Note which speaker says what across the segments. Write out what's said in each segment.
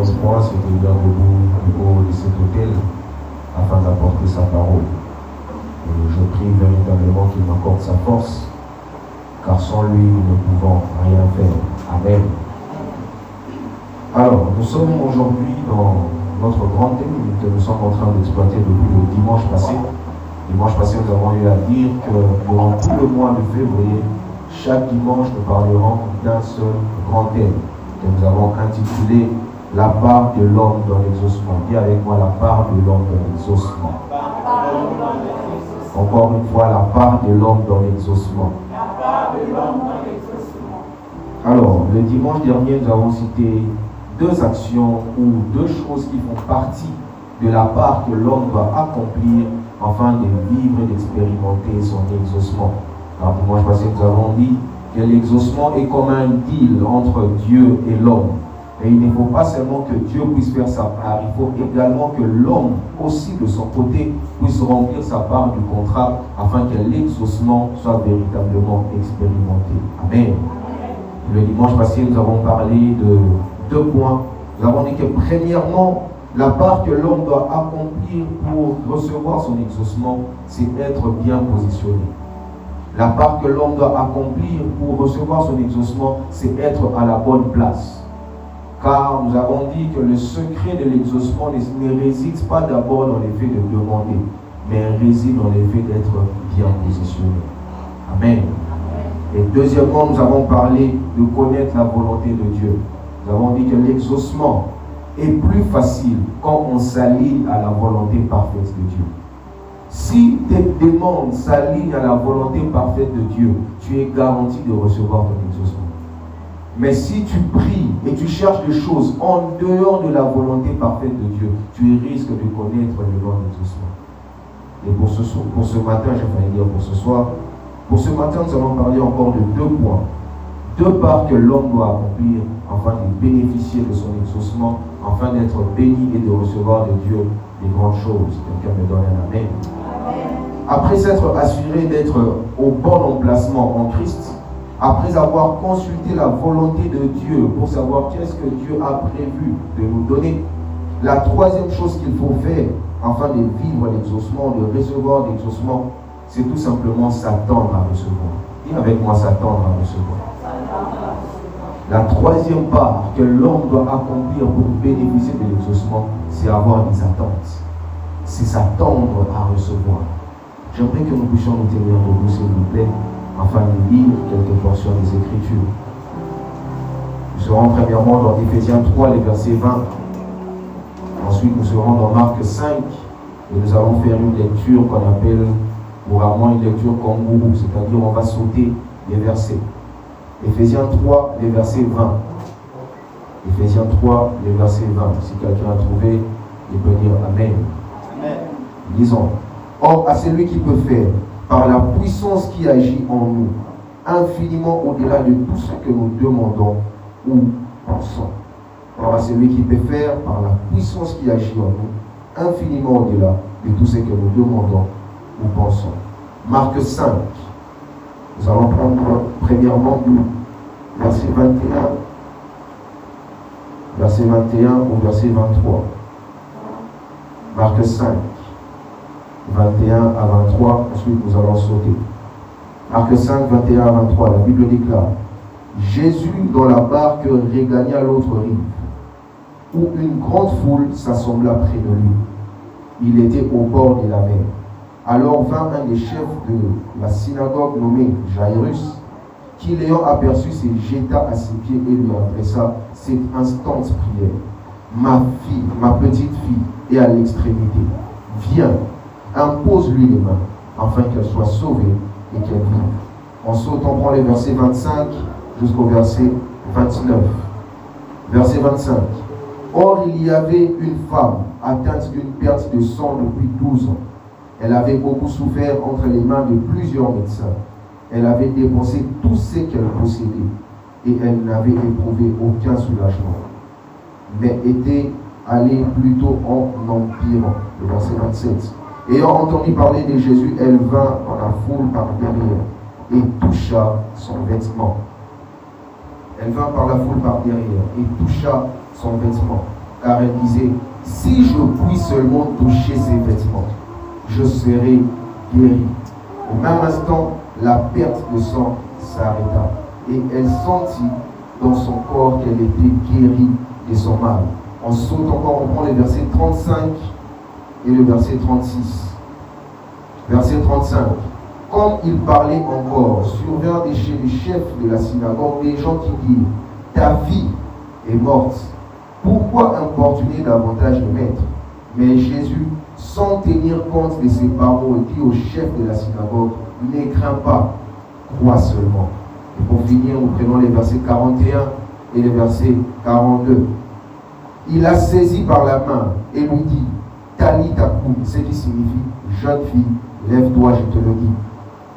Speaker 1: espoir, c'est de venir debout au haut de cet hôtel afin d'apporter sa parole. Et je prie véritablement qu'il m'accorde sa force, car sans lui, nous ne pouvons rien faire. Amen. Alors, nous sommes aujourd'hui dans notre grand thème que nous sommes en train d'exploiter depuis le dimanche passé. Dimanche passé, nous avons eu à dire que durant tout le mois de février, chaque dimanche, nous parlerons d'un seul grand thème que nous avons intitulé « La part de l'homme dans l'exaucement ». Dis avec moi, la part de l'homme dans l'exaucement. Encore une fois, la part de l'homme dans l'exaucement. Alors, le dimanche dernier, nous avons cité deux actions ou deux choses qui font partie de la part que l'homme doit accomplir afin de vivre et d'expérimenter son exaucement. Alors, dimanche passé, nous avons dit que l'exaucement est comme un deal entre Dieu et l'homme. Et il ne faut pas seulement que Dieu puisse faire sa part, il faut également que l'homme aussi de son côté puisse remplir sa part du contrat afin que l'exaucement soit véritablement expérimenté. Amen. Le dimanche passé, nous avons parlé de deux points. Nous avons dit que premièrement, la part que l'homme doit accomplir pour recevoir son exaucement, c'est être bien positionné. La part que l'homme doit accomplir pour recevoir son exaucement, c'est être à la bonne place. Car nous avons dit que le secret de l'exaucement ne réside pas d'abord dans l'effet de demander, mais réside dans l'effet d'être bien positionné. Amen. Et deuxièmement, nous avons parlé de connaître la volonté de Dieu. Nous avons dit que l'exaucement est plus facile quand on s'aligne à la volonté parfaite de Dieu. Si tes demandes s'alignent à la volonté parfaite de Dieu, tu es garanti de recevoir ton exaucement. Mais si tu pries et tu cherches des choses en dehors de la volonté parfaite de Dieu, tu risques de connaître le long d'exaucement. Et pour ce matin, je vais dire pour ce soir, pour ce matin, nous allons parler encore de deux points. Deux parts que l'homme doit accomplir afin de bénéficier de son exaucement, afin d'être béni et de recevoir de Dieu des grandes choses. Quelqu'un me donne un amen. Après s'être assuré d'être au bon emplacement en Christ, après avoir consulté la volonté de Dieu pour savoir qu'est-ce que Dieu a prévu de nous donner, la troisième chose qu'il faut faire afin de vivre l'exaucement, de recevoir l'exaucement, c'est tout simplement s'attendre à recevoir. Dis avec moi, s'attendre à recevoir. La troisième part que l'homme doit accomplir pour bénéficier de l'exaucement, c'est avoir des attentes. C'est s'attendre à recevoir. J'aimerais que nous puissions nous tenir debout, s'il vous plaît, afin de lire quelques portions des Écritures. Nous serons premièrement dans Éphésiens 3, les versets 20. Ensuite, nous serons dans Marc 5, et nous allons faire une lecture qu'on appelle couramment une lecture kangourou, c'est-à-dire on va sauter les versets. Éphésiens 3, les versets 20. Éphésiens 3, les versets 20. Si quelqu'un a trouvé, il peut dire Amen. Amen. Lisons. Or, à celui qui peut faire, par la puissance qui agit en nous, infiniment au-delà de tout ce que nous demandons ou pensons. Or, à celui qui peut faire, par la puissance qui agit en nous, infiniment au-delà de tout ce que nous demandons ou pensons. Marc 5. Nous allons prendre premièrement du verset 21. Verset 21 au verset 23. Marc 5. 21 à 23, ensuite nous allons sauter. Marc 5, 21 à 23, la Bible déclare: Jésus dans la barque regagna l'autre rive, où une grande foule s'assembla près de lui. Il était au bord de la mer. Alors vint un des chefs de la synagogue nommé Jairus, qui l'ayant aperçu se jeta à ses pieds et lui adressa cette instante prière: Ma fille, ma petite fille est à l'extrémité. Viens, impose-lui les mains, afin qu'elle soit sauvée et qu'elle vive. Ensuite, on prend les versets 25 jusqu'au verset 29. Verset 25. Or, il y avait une femme atteinte d'une perte de sang depuis 12 ans. Elle avait beaucoup souffert entre les mains de plusieurs médecins. Elle avait dépensé tout ce qu'elle possédait et elle n'avait éprouvé aucun soulagement, mais était allée plutôt en empirant. Le verset 27. Ayant entendu parler de Jésus, elle vint dans la foule par derrière et toucha son vêtement. Elle vint par la foule par derrière et toucha son vêtement, car elle disait, si je puis seulement toucher ses vêtements, je serai guéri. Au même instant, la perte de sang s'arrêta et elle sentit dans son corps qu'elle était guérie de son mal. On saute encore, on prend les versets 35 et le verset 36. Verset 35. Comme il parlait encore, survinrent chez les chefs de la synagogue des gens qui dirent, ta fille est morte. Pourquoi importuner davantage le maître? Mais Jésus, sans tenir compte de ses paroles, dit au chef de la synagogue, ne crains pas, crois seulement. Et pour finir, nous prenons les versets 41 et les versets 42. Il la saisit par la main et lui dit, Talita koum, ce qui signifie, jeune fille, lève-toi, je te le dis.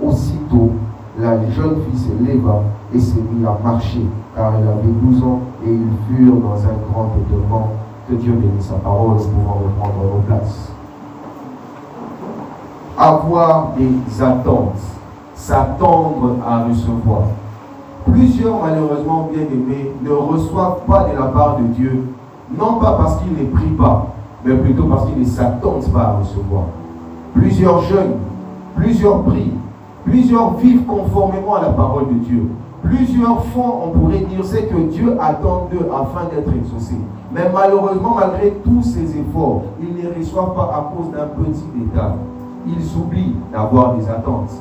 Speaker 1: Aussitôt, la jeune fille se leva et se mit à marcher, car elle avait 12 ans, et ils furent dans un grand étonnement. Que Dieu bénisse sa parole, nous pouvons reprendre nos places. Avoir des attentes, s'attendre à recevoir. Plusieurs, malheureusement, bien-aimés, ne reçoivent pas de la part de Dieu, non pas parce qu'ils ne prient pas, mais plutôt parce qu'ils ne s'attendent pas à recevoir. Plusieurs jeunes, plusieurs prient, plusieurs vivent conformément à la parole de Dieu. Plusieurs font, on pourrait dire, c'est que Dieu attend d'eux afin d'être exaucés. Mais malheureusement, malgré tous ces efforts, ils ne reçoivent pas à cause d'un petit détail. Ils oublient d'avoir des attentes.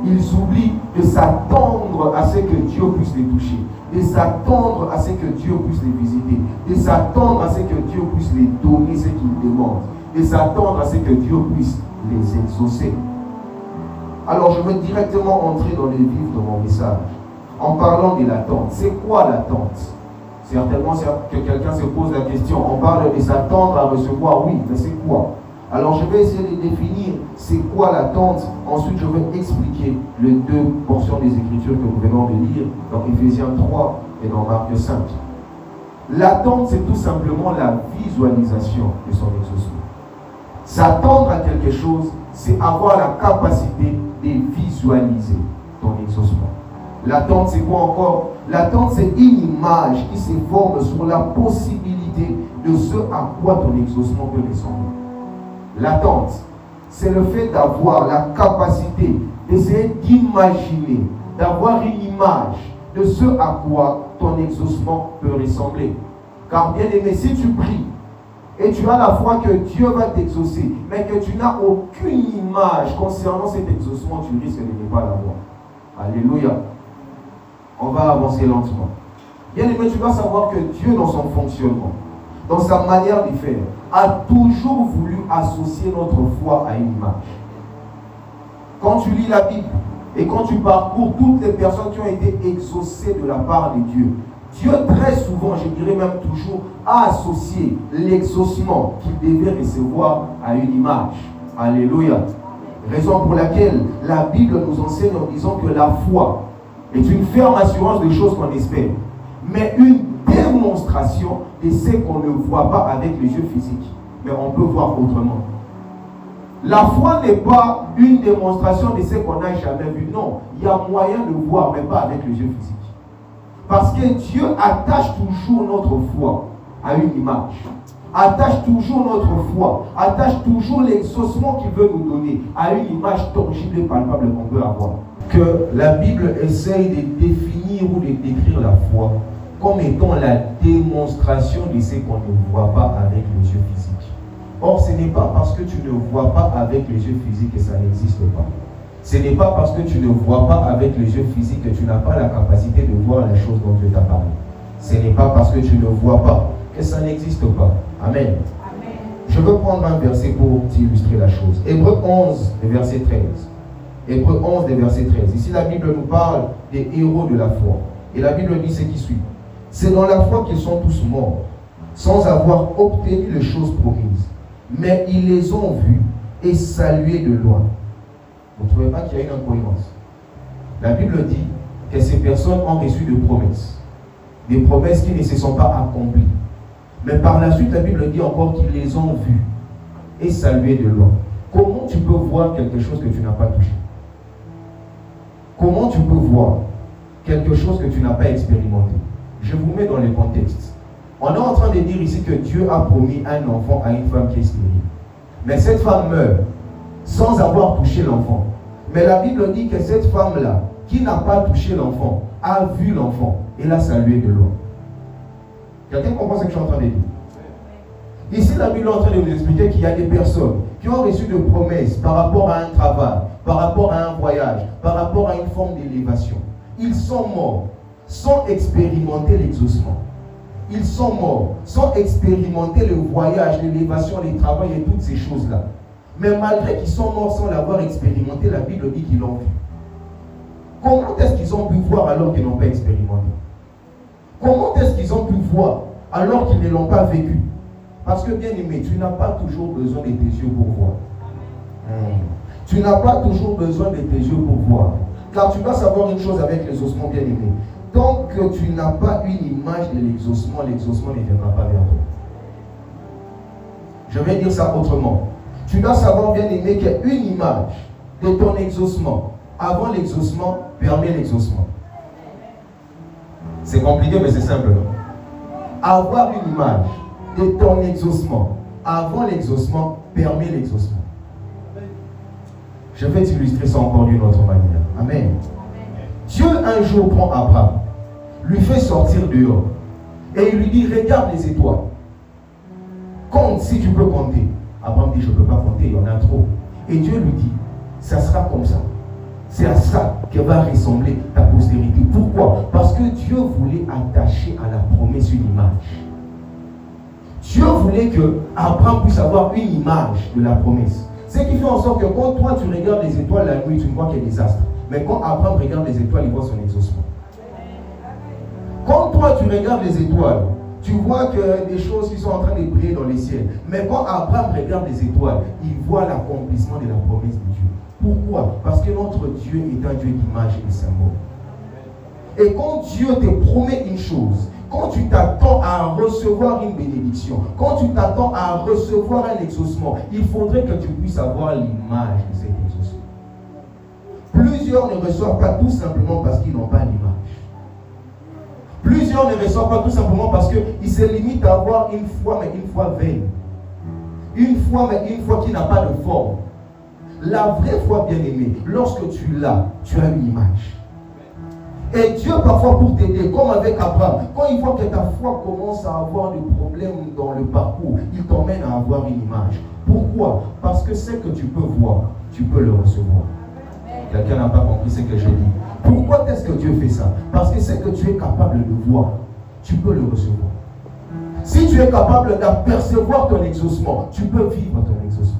Speaker 1: Ils oublient de s'attendre à ce que Dieu puisse les toucher, de s'attendre à ce que Dieu puisse les visiter, de s'attendre à ce que Dieu puisse les donner ce qu'ils demandent, de s'attendre à ce que Dieu puisse les exaucer. Alors je veux directement entrer dans le vif de mon message en parlant de l'attente. C'est quoi l'attente? Certainement que quelqu'un se pose la question. On parle de s'attendre à recevoir, oui, mais c'est quoi? Alors je vais essayer de définir c'est quoi l'attente. Ensuite je vais expliquer les deux portions des Écritures que nous venons de lire dans Éphésiens 3 et dans Marc 5. L'attente, c'est tout simplement la visualisation de son exaucement. S'attendre à quelque chose, c'est avoir la capacité de visualiser ton exaucement. L'attente, c'est quoi encore? L'attente, c'est une image qui se forme sur la possibilité de ce à quoi ton exaucement peut ressembler. L'attente, c'est le fait d'avoir la capacité d'essayer d'imaginer, d'avoir une image de ce à quoi ton exaucement peut ressembler. Car bien aimé, si tu pries et tu as la foi que Dieu va t'exaucer, mais que tu n'as aucune image concernant cet exaucement, tu risques de ne pas l'avoir. Alléluia. On va avancer lentement. Bien aimé, tu dois savoir que Dieu, dans son fonctionnement, dans sa manière de faire, a toujours voulu associer notre foi à une image. Quand tu lis la Bible et quand tu parcours toutes les personnes qui ont été exaucées de la part de Dieu, Dieu très souvent, je dirais même toujours, a associé l'exaucement qu'il devait recevoir à une image. Alléluia. Raison pour laquelle la Bible nous enseigne en disant que la foi est une ferme assurance des choses qu'on espère, mais une démonstration de ce qu'on ne voit pas avec les yeux physiques, mais on peut voir autrement. La foi n'est pas une démonstration de ce qu'on n'a jamais vu. Non, il y a moyen de voir, mais pas avec les yeux physiques. Parce que Dieu attache toujours notre foi à une image. Attache toujours notre foi, attache toujours l'exaucement qu'il veut nous donner à une image tangible et palpable qu'on peut avoir. Que la Bible essaye de définir ou de décrire la foi comme étant la démonstration de ce qu'on ne voit pas avec les yeux physiques. Or, ce n'est pas parce que tu ne vois pas avec les yeux physiques que ça n'existe pas. Ce n'est pas parce que tu ne vois pas avec les yeux physiques que tu n'as pas la capacité de voir les choses dont Dieu t'a parlé. Ce n'est pas parce que tu ne vois pas que ça n'existe pas. Amen. Amen. Je veux prendre un verset pour illustrer la chose. Hébreux 11, verset 13. Hébreux 11, verset 13. Ici, la Bible nous parle des héros de la foi. Et la Bible dit ce qui suit. C'est dans la foi qu'ils sont tous morts, sans avoir obtenu les choses promises. Mais ils les ont vues et saluées de loin. Vous ne trouvez pas qu'il y a une incohérence? La Bible dit que ces personnes ont reçu des promesses qui ne se sont pas accomplies. Mais par la suite, la Bible dit encore qu'ils les ont vues et saluées de loin. Comment tu peux voir quelque chose que tu n'as pas touché? Comment tu peux voir quelque chose que tu n'as pas expérimenté? Je vous mets dans le contexte. On est en train de dire ici que Dieu a promis un enfant à une femme qui est stérile. Mais cette femme meurt sans avoir touché l'enfant. Mais la Bible dit que cette femme-là, qui n'a pas touché l'enfant, a vu l'enfant et l'a salué de loin. Quelqu'un comprend ce que je suis en train de dire? Ici, la Bible est en train de nous expliquer qu'il y a des personnes qui ont reçu des promesses par rapport à un travail, par rapport à un voyage, par rapport à une forme d'élévation. Ils sont morts sans expérimenter l'exaucement. Ils sont morts sans expérimenter le voyage, l'élévation, les travaux et toutes ces choses-là. Mais malgré qu'ils sont morts sans l'avoir expérimenté, la Bible dit qu'ils l'ont vu. Comment est-ce qu'ils ont pu voir alors qu'ils n'ont pas expérimenté? Comment est-ce qu'ils ont pu voir alors qu'ils ne l'ont pas vécu? Parce que bien aimé, tu n'as pas toujours besoin de tes yeux pour voir. Tu n'as pas toujours besoin de tes yeux pour voir. Car tu dois savoir une chose avec l'exaucement, bien aimé. Tant que tu n'as pas une image de l'exaucement, l'exaucement ne viendra pas vers toi. Je vais dire ça autrement. Tu dois savoir, bien aimé, qu'une image de ton exaucement, avant l'exaucement, permet l'exaucement. C'est compliqué, mais c'est simple. Avoir une image de ton exaucement, avant l'exaucement, permet l'exaucement. Je vais t'illustrer ça encore d'une autre manière. Amen. Dieu un jour prend Abraham, lui fait sortir dehors et il lui dit, regarde les étoiles. Compte si tu peux compter. Abraham dit, je ne peux pas compter, il y en a trop. Et Dieu lui dit, ça sera comme ça. C'est à ça que va ressembler ta postérité. Pourquoi? Parce que Dieu voulait attacher à la promesse une image. Dieu voulait que Abraham puisse avoir une image de la promesse. Ce qui fait en sorte que quand toi tu regardes les étoiles la nuit, tu ne vois qu'il y a des astres. Mais quand Abraham regarde les étoiles, il voit son exaucement. Quand toi tu regardes les étoiles, tu vois que des choses qui sont en train de briller dans les ciels. Mais quand Abraham regarde les étoiles, il voit l'accomplissement de la promesse de Dieu. Pourquoi? Parce que notre Dieu est un Dieu d'image et de symbole. Et quand Dieu te promet une chose, quand tu t'attends à recevoir une bénédiction, quand tu t'attends à recevoir un exaucement, il faudrait que tu puisses avoir l'image de cet exaucement. Plusieurs ne reçoivent pas tout simplement parce qu'ils n'ont pas l'image. Plusieurs ne reçoivent pas tout simplement parce qu'ils se limitent à avoir une foi, mais une foi vaine. Une foi, mais une foi qui n'a pas de forme. La vraie foi, bien-aimée, lorsque tu l'as, tu as une image. Et Dieu, parfois, pour t'aider, comme avec Abraham, quand il voit que ta foi commence à avoir des problèmes dans le parcours, il t'emmène à avoir une image. Pourquoi? Parce que ce que tu peux voir, tu peux le recevoir. Quelqu'un n'a pas compris ce que je dis. Pourquoi est-ce que Dieu fait ça? Parce que ce que tu es capable de voir, tu peux le recevoir. Si tu es capable d'apercevoir ton exaucement, tu peux vivre ton exaucement.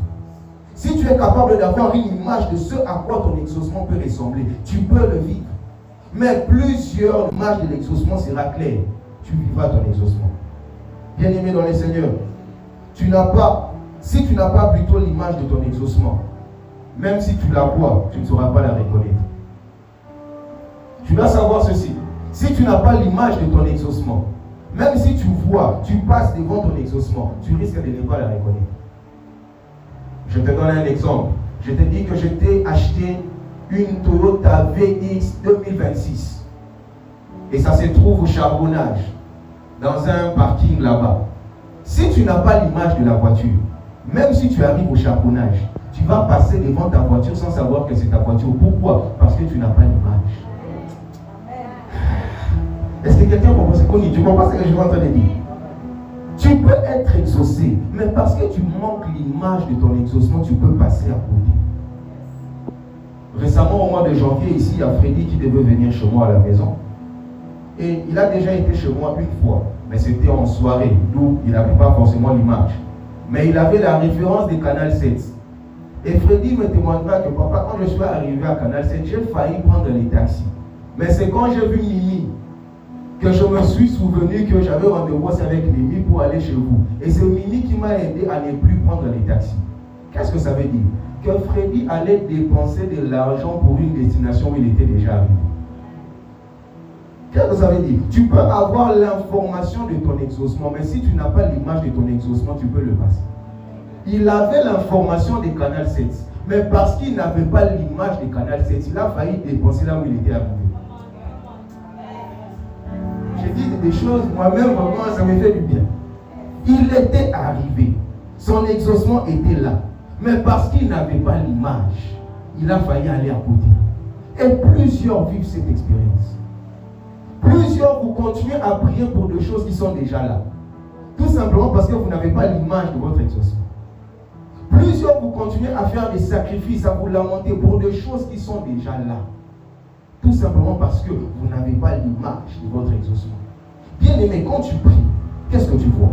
Speaker 1: Si tu es capable d'avoir une image de ce à quoi ton exaucement peut ressembler, tu peux le vivre. Mais plusieurs images de l'exaucement sera claire. Tu vivras ton exaucement. Bien-aimé dans le Seigneur, si tu n'as pas plutôt l'image de ton exaucement, même si tu la vois, tu ne sauras pas la reconnaître. Tu dois savoir ceci. Si tu n'as pas l'image de ton exaucement, même si tu vois, tu passes devant ton exaucement, tu risques de ne pas la reconnaître. Je te donne un exemple. Je te dis que je t'ai acheté une Toyota VX 2026. Et ça se trouve au charbonnage, dans un parking là-bas. Si tu n'as pas l'image de la voiture, même si tu arrives au charbonnage, tu vas passer devant ta voiture sans savoir que c'est ta voiture. Pourquoi? Parce que tu n'as pas l'image. Est-ce que quelqu'un comprend ce qu'on dit? Tu comprends ce que je suis en train de dire? Tu peux être exaucé, mais parce que tu manques l'image de ton exaucement, tu peux passer à côté. Récemment, au mois de janvier, ici, il y a Freddy qui devait venir chez moi à la maison. Et il a déjà été chez moi une fois, mais c'était en soirée, d'où il n'avait pas forcément l'image. Mais il avait la référence des Canal 7. Et Freddy me témoignera que papa, quand je suis arrivé à Canal 7, j'ai failli prendre les taxis. Mais c'est quand j'ai vu Mimi que je me suis souvenu que j'avais rendez-vous avec Mimi pour aller chez vous. Et c'est Mimi qui m'a aidé à ne plus prendre les taxis. Qu'est-ce que ça veut dire? Que Freddy allait dépenser de l'argent pour une destination où il était déjà arrivé. Qu'est-ce que ça veut dire? Tu peux avoir l'information de ton exaucement, mais si tu n'as pas l'image de ton exaucement, tu peux le passer. Il avait l'information des Canal 7, mais parce qu'il n'avait pas l'image des Canal 7, il a failli dépenser là où il était arrivé.
Speaker 2: J'ai dit des choses, moi-même, vraiment, ça me fait du bien. Il était arrivé. Son exaucement était là. Mais parce qu'il n'avait pas l'image, il a failli aller à côté. Et plusieurs vivent cette expérience. Plusieurs, vous continuez à prier pour des choses qui sont déjà là. Tout simplement parce que vous n'avez pas l'image de votre exaucement. Plusieurs, vous continuez à faire des sacrifices, à vous lamenter pour des choses qui sont déjà là. Tout simplement parce que vous n'avez pas l'image de votre exaucement. Bien aimé, quand tu pries, qu'est-ce que tu vois?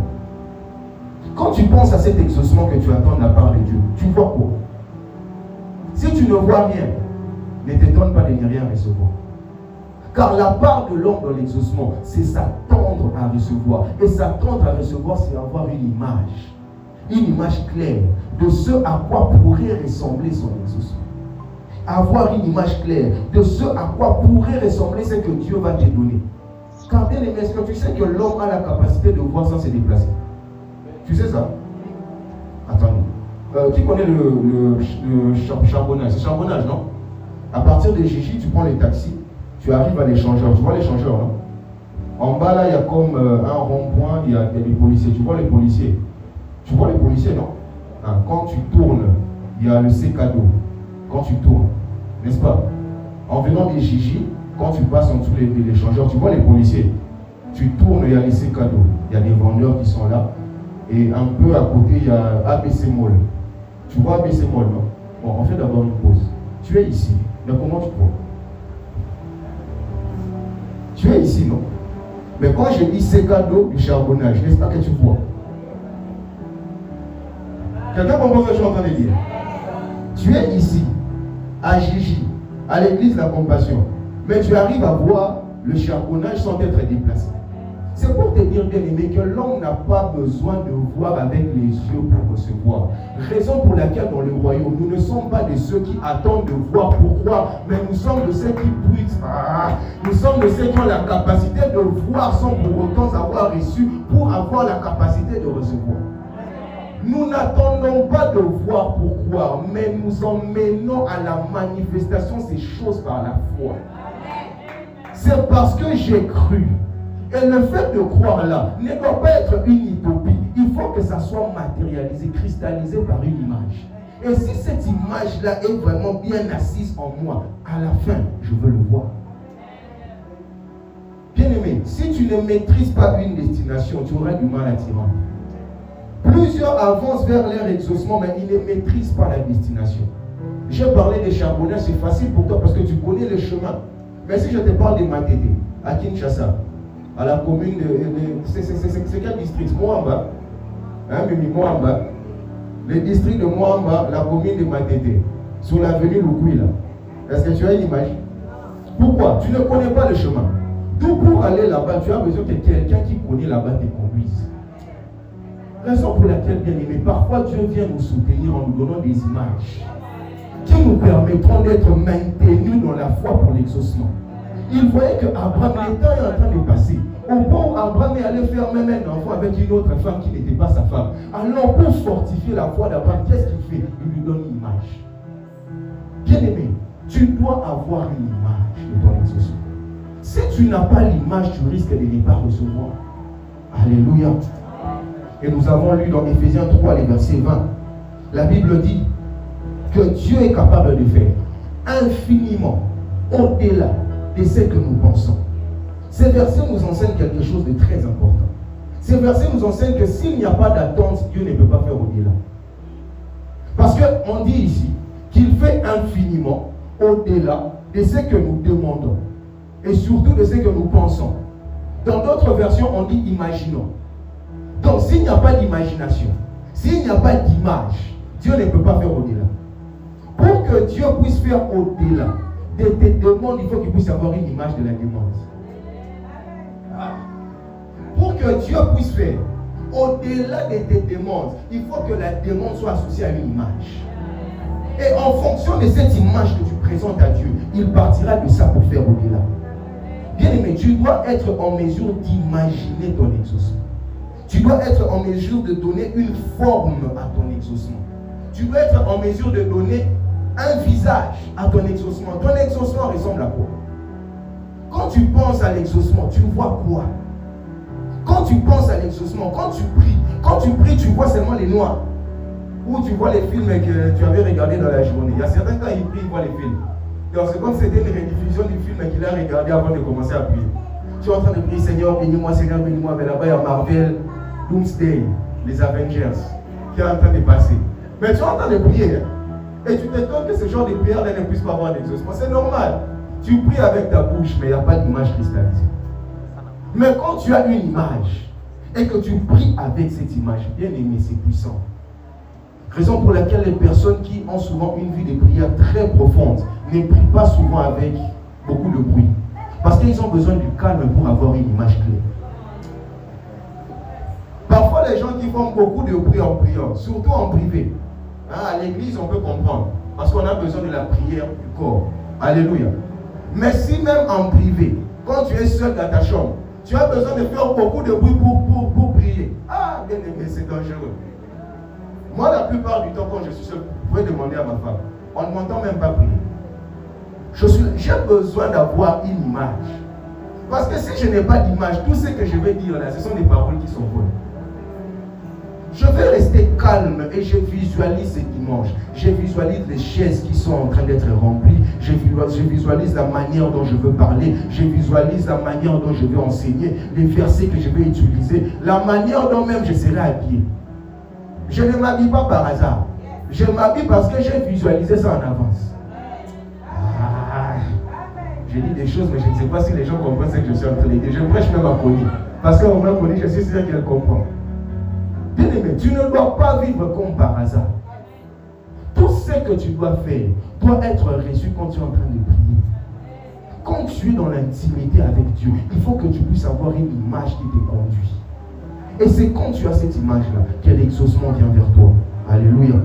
Speaker 2: Quand tu penses à cet exaucement que tu attends de la part de Dieu, tu vois quoi? Si tu ne vois rien, ne t'étonne pas de ne rien recevoir. Car la part de l'homme dans l'exaucement, c'est s'attendre à recevoir. Et s'attendre à recevoir, c'est avoir une image claire de ce à quoi pourrait ressembler son exaucement. Avoir une image claire de ce à quoi pourrait ressembler ce que Dieu va te donner. Car bien aimé, est-ce que tu sais que l'homme a la capacité de voir sans se déplacer? Tu sais ça? Attendez. Qui connaît le charbonnage? C'est charbonnage, non? À partir de Gigi, tu prends les taxis, tu arrives à l'échangeur. Tu vois l'échangeur, non? En bas, là, il y a comme un rond-point, il y a des policiers. Tu vois les policiers? Tu vois les policiers, non? Quand tu tournes, il y a le C-Cadeau. Quand tu tournes, n'est-ce pas? En venant des Gigi, quand tu passes en dessous de l'échangeur, tu vois les policiers. Tu tournes, il y a les C-Cadeau. Il y a des vendeurs qui sont là. Et un peu à côté, il y a ABC Mall. Tu vois ABC Mall, non? Bon, on fait d'abord une pause. Tu es ici. Mais comment tu vois? Tu es ici, non? Mais quand je dis C-Cadeau du charbonnage, n'est-ce pas que tu vois? Quelqu'un comprend ce que je suis en train de dire? Tu es ici, à Gigi, à l'église La Compassion. Mais tu arrives à voir le charbonnage sans être déplacé. C'est pour te dire, bien aimé, que l'homme n'a pas besoin de voir avec les yeux pour recevoir. Raison pour laquelle dans le royaume, nous ne sommes pas de ceux qui attendent de voir pourquoi, mais nous sommes de ceux qui bruitent. Nous sommes de ceux qui ont la capacité de voir sans pour autant avoir reçu, pour avoir la capacité de recevoir. Nous n'attendons pas de voir pourquoi, mais nous emmenons à la manifestation ces choses par la foi. C'est parce que j'ai cru. Et le fait de croire là ne doit pas être une utopie. Il faut que ça soit matérialisé, cristallisé par une image. Et si cette image-là est vraiment bien assise en moi, à la fin, je veux le voir. Bien aimé, si tu ne maîtrises pas une destination, tu auras du mal à t'y rendre. Plusieurs avancent vers leur exaucement, mais ils ne maîtrisent pas la destination. J'ai parlé des charbonnages, c'est facile pour toi parce que tu connais le chemin. Mais si je te parle de Matete, à Kinshasa, à la commune c'est quel district? Moamba. Moamba. Le district de Moamba, la commune de Matete, sur l'avenue Lukui là. Est-ce que tu as une image? Pourquoi? Tu ne connais pas le chemin. Tout pour aller là-bas, tu as besoin que quelqu'un qui connaît là-bas te conduise. Raison pour laquelle, bien aimé, parfois Dieu vient nous soutenir en nous donnant des images qui nous permettront d'être maintenus dans la foi pour l'exaucement. Il voyait que Abraham, le temps est en train de passer. Au point où Abraham est allé faire même un enfant avec une autre femme qui n'était pas sa femme. Alors pour fortifier la foi d'Abraham, qu'est-ce qu'il fait? Il lui donne une image. Bien aimé, tu dois avoir une image de ton exaucement. Si tu n'as pas l'image, tu risques de ne pas recevoir. Alléluia. Et nous avons lu dans Éphésiens 3, les versets 20. La Bible dit que Dieu est capable de faire infiniment au-delà de ce que nous pensons. Ces versets nous enseignent quelque chose de très important. Ces versets nous enseignent que s'il n'y a pas d'attente, Dieu ne peut pas faire au-delà. Parce qu'on dit ici qu'il fait infiniment au-delà de ce que nous demandons et surtout de ce que nous pensons. Dans d'autres versions, on dit imaginons. Donc s'il n'y a pas d'imagination, s'il n'y a pas d'image, Dieu ne peut pas faire au-delà. Pour que Dieu puisse faire au-delà de tes demandes, il faut qu'il puisse avoir une image de la demande. Pour que Dieu puisse faire au-delà de tes demandes, il faut que la demande soit associée à une image. Et en fonction de cette image que tu présentes à Dieu, il partira de ça pour faire au-delà. Bien aimé, tu dois être en mesure d'imaginer ton exaucement. Tu dois être en mesure de donner une forme à ton exaucement. Tu dois être en mesure de donner un visage à ton exaucement. Ton exaucement ressemble à quoi? Quand tu penses à l'exaucement, tu vois quoi? Quand tu penses à l'exaucement, quand tu pries, tu vois seulement les noirs. Ou tu vois les films que tu avais regardés dans la journée. Il y a certains quand il prie, il voit les films. Donc c'est comme si c'était une rediffusion du film qu'il a regardé avant de commencer à prier. Tu es en train de prier, Seigneur, bénis-moi, mais là-bas il y a Marvel, Doomsday, les Avengers, qui est en train de passer. Mais tu es en train de prier, hein? Et tu t'étonnes que ce genre de prière-là ne puisse pas avoir d'exaucement. C'est normal. Tu pries avec ta bouche, mais il n'y a pas d'image cristallisée. Mais quand tu as une image et que tu pries avec cette image, bien aimé, c'est puissant. Raison pour laquelle les personnes qui ont souvent une vie de prière très profonde ne prient pas souvent avec beaucoup de bruit. Parce qu'ils ont besoin du calme pour avoir une image claire. Parfois, les gens qui font beaucoup de bruit en priant, surtout en privé, à l'église, on peut comprendre. Parce qu'on a besoin de la prière du corps. Alléluia. Mais si même en privé, quand tu es seul dans ta chambre, tu as besoin de faire beaucoup de bruit pour prier. Ah, bien aimé, c'est dangereux. Moi, la plupart du temps, quand je suis seul, vous pouvez demander à ma femme, on ne m'entend même pas prier. J'ai besoin d'avoir une image. Parce que si je n'ai pas d'image, tout ce que je vais dire là, ce sont des paroles qui sont bonnes. Je vais rester calme et je visualise ce dimanche. Je visualise les chaises qui sont en train d'être remplies. Je visualise la manière dont je veux parler. Je visualise la manière dont je vais enseigner, les versets que je vais utiliser, la manière dont même je serai habillé. Je ne m'habille pas par hasard. Je m'habille parce que j'ai visualisé ça en avance. Je dis des choses, mais je ne sais pas si les gens comprennent ce que je suis en train de dire. Je prêche même à Connie. Parce qu'on m'a connu, je suis sûr qu'elle comprend. Bien aimé, tu ne dois pas vivre comme par hasard. Tout ce que tu dois faire doit être reçu quand tu es en train de prier. Quand tu es dans l'intimité avec Dieu, il faut que tu puisses avoir une image qui te conduit. Et c'est quand tu as cette image-là que l'exaucement vient vers toi. Alléluia.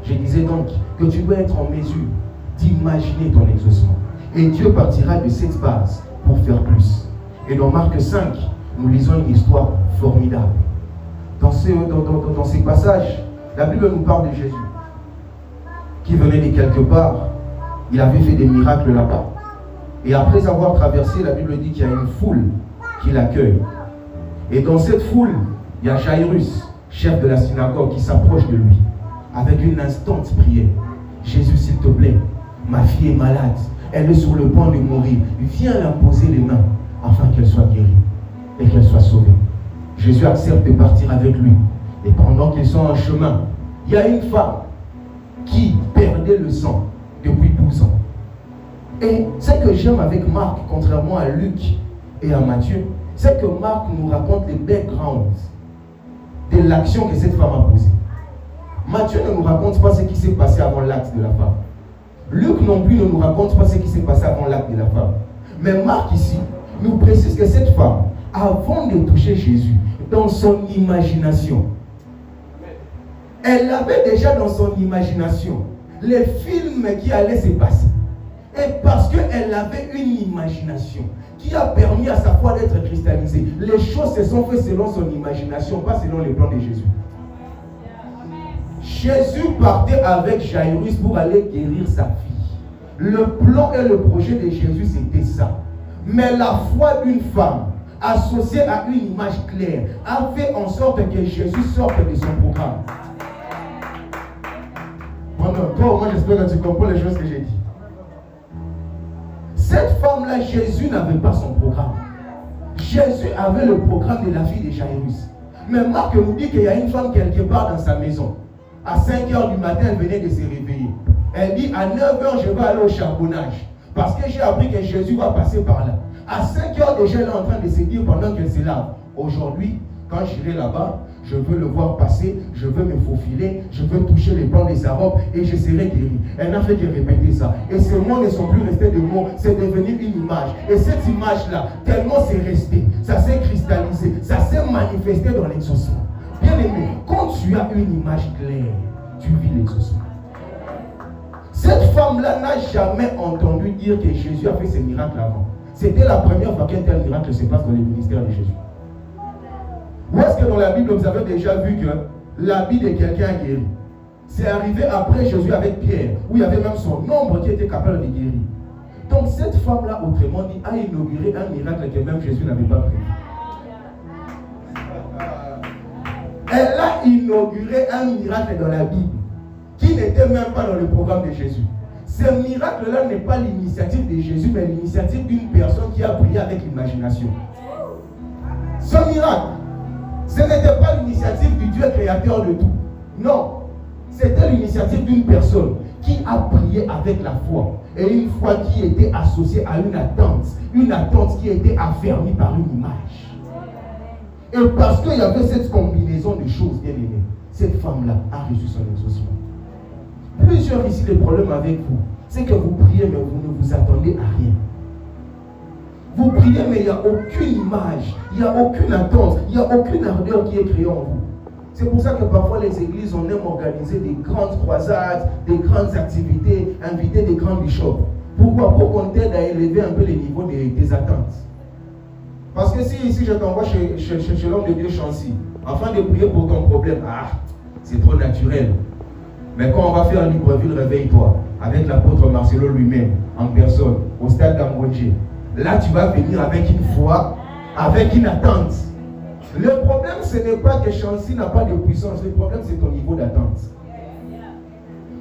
Speaker 2: Je disais donc que tu dois être en mesure d'imaginer ton exaucement. Et Dieu partira de cette base pour faire plus. Et dans Marc 5, nous lisons une histoire formidable. Dans ces passages, la Bible nous parle de Jésus, qui venait de quelque part. Il avait fait des miracles là-bas. Et après avoir traversé, la Bible dit qu'il y a une foule qui l'accueille. Et dans cette foule, il y a Jairus, chef de la synagogue, qui s'approche de lui avec une instante prière. Jésus, s'il te plaît, ma fille est malade. Elle est sur le point de mourir. Viens la poser les mains afin qu'elle soit guérie et qu'elle soit sauvée. Jésus accepte de partir avec lui. Et pendant qu'ils sont en chemin, il y a une femme qui perdait le sang depuis 12 ans. Et ce que j'aime avec Marc, contrairement à Luc et à Matthieu, c'est que Marc nous raconte les backgrounds de l'action que cette femme a posée. Matthieu ne nous raconte pas ce qui s'est passé avant l'acte de la femme. Luc non plus ne nous raconte pas ce qui s'est passé avant l'acte de la femme. Mais Marc ici nous précise que cette femme, avant de toucher Jésus, dans son imagination, elle avait déjà dans son imagination les films qui allaient se passer. Et parce qu'elle avait une imagination qui a permis à sa foi d'être cristallisée, les choses se sont faites selon son imagination, pas selon les plans de Jésus. Jésus partait avec Jairus pour aller guérir sa fille. Le plan et le projet de Jésus, c'était ça. Mais la foi d'une femme, associée à une image claire, a fait en sorte que Jésus sorte de son programme. Toi, moi, j'espère que tu comprends les choses que j'ai dit. Cette femme-là, Jésus n'avait pas son programme. Jésus avait le programme de la fille de Jairus. Mais Marc nous dit qu'il y a une femme quelque part dans sa maison. À 5h du matin, elle venait de se réveiller. Elle dit, à 9h, je vais aller au charbonnage. Parce que j'ai appris que Jésus va passer par là. À 5h déjà, elle est en train de se dire pendant qu'elle se lave. Aujourd'hui, quand j'irai là-bas, je veux le voir passer, je veux me faufiler, je veux toucher les pans de sa robe et je serai guéri. Elle n'a fait que répéter ça. Et ces mots ne sont plus restés des mots, c'est devenu une image. Et cette image-là, tellement c'est resté, ça s'est cristallisé, ça s'est manifesté dans l'exaucement. Bien aimé, quand tu as une image claire, tu vis l'exaucement. Cette femme-là n'a jamais entendu dire que Jésus a fait ces miracles avant. C'était la première fois qu'un tel miracle se passe dans le ministère de Jésus. Où est-ce que dans la Bible vous avez déjà vu que l'habit de quelqu'un guéri? C'est arrivé après Jésus avec Pierre, où il y avait même son ombre qui était capable de guérir. Donc cette femme-là, autrement dit, a inauguré un miracle que même Jésus n'avait pas prévu. Elle a inauguré un miracle dans la Bible qui n'était même pas dans le programme de Jésus. Ce miracle-là n'est pas l'initiative de Jésus, mais l'initiative d'une personne qui a prié avec l'imagination. Ce miracle, ce n'était pas l'initiative du Dieu créateur de tout. Non, c'était l'initiative d'une personne qui a prié avec la foi. Et une foi qui était associée à une attente qui était affermie par une image. Et parce qu'il y avait cette combinaison de choses, bien aimées, cette femme-là a reçu son exaucement. Plusieurs ici, le problème avec vous, c'est que vous priez, mais vous ne vous attendez à rien. Vous priez, mais il n'y a aucune image, il n'y a aucune attente, il n'y a aucune ardeur qui est créée en vous. C'est pour ça que parfois les églises, on aime organiser des grandes croisades, des grandes activités, inviter des grands bishops. Pourquoi? Pour qu'on t'aide à élever un peu les niveaux des attentes. Parce que si je t'envoie chez l'homme de Dieu Chancy, afin de prier pour ton problème, c'est trop naturel. Mais quand on va faire Libreville, réveille-toi, avec l'apôtre Marcelo lui-même, en personne, au stade d'Ambodje, là tu vas venir avec une foi, avec une attente. Le problème, ce n'est pas que Chancy n'a pas de puissance, le problème c'est ton niveau d'attente.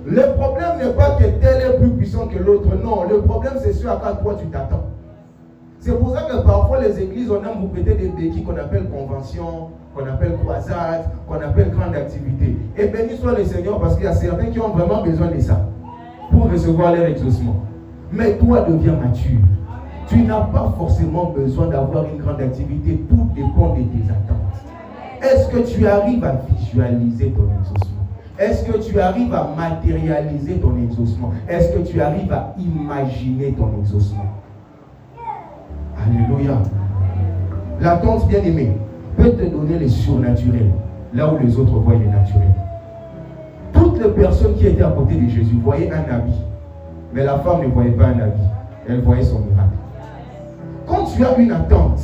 Speaker 2: Le problème n'est pas que tel est plus puissant que l'autre, non, le problème c'est ce à quoi tu t'attends. C'est pour ça que parfois les églises, on aime vous prêter des béquilles qu'on appelle convention, qu'on appelle croisade, qu'on appelle grande activité. Et béni soit le Seigneur parce qu'il y a certains qui ont vraiment besoin de ça pour recevoir leur exaucement. Mais toi, deviens mature. Tu n'as pas forcément besoin d'avoir une grande activité, tout dépend de tes attentes. Est-ce que tu arrives à visualiser ton exaucement? Est-ce que tu arrives à matérialiser ton exaucement? Est-ce que tu arrives à imaginer ton exaucement? Alléluia. L'attente bien-aimée peut te donner les surnaturels, là où les autres voient les naturels. Toutes les personnes qui étaient à côté de Jésus voyaient un habit, mais la femme ne voyait pas un habit, elle voyait son miracle. Quand tu as une attente,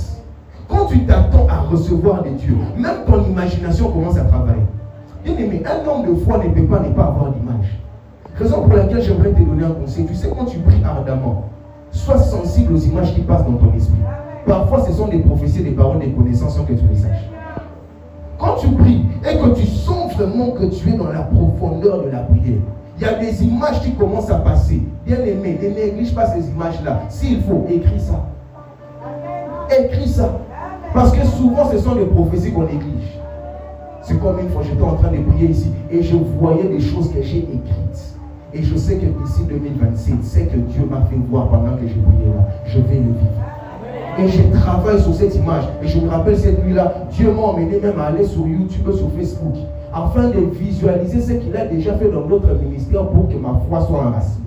Speaker 2: quand tu t'attends à recevoir de Dieu, même ton imagination commence à travailler. Bien-aimé, un homme de foi ne peut pas ne pas avoir d'image. Raison pour laquelle j'aimerais te donner un conseil. Tu sais, quand tu pries ardemment, sois sensible aux images qui passent dans ton esprit. Parfois, ce sont des prophéties, des paroles, des connaissances sans que tu les saches. Quand tu pries et que tu sens vraiment que tu es dans la profondeur de la prière, il y a des images qui commencent à passer. Bien aimé, ne néglige pas ces images-là. S'il faut, écris ça. Écris ça. Parce que souvent, ce sont des prophéties qu'on néglige. C'est comme une fois, j'étais en train de prier ici et je voyais des choses que j'ai écrites. Et je sais que d'ici 2027, c'est que Dieu m'a fait voir pendant que je priais là. Je vais le vivre. Et je travaille sur cette image. Et je me rappelle cette nuit-là, Dieu m'a emmené même à aller sur YouTube, sur Facebook, afin de visualiser ce qu'il a déjà fait dans notre ministère pour que ma foi soit enracinée.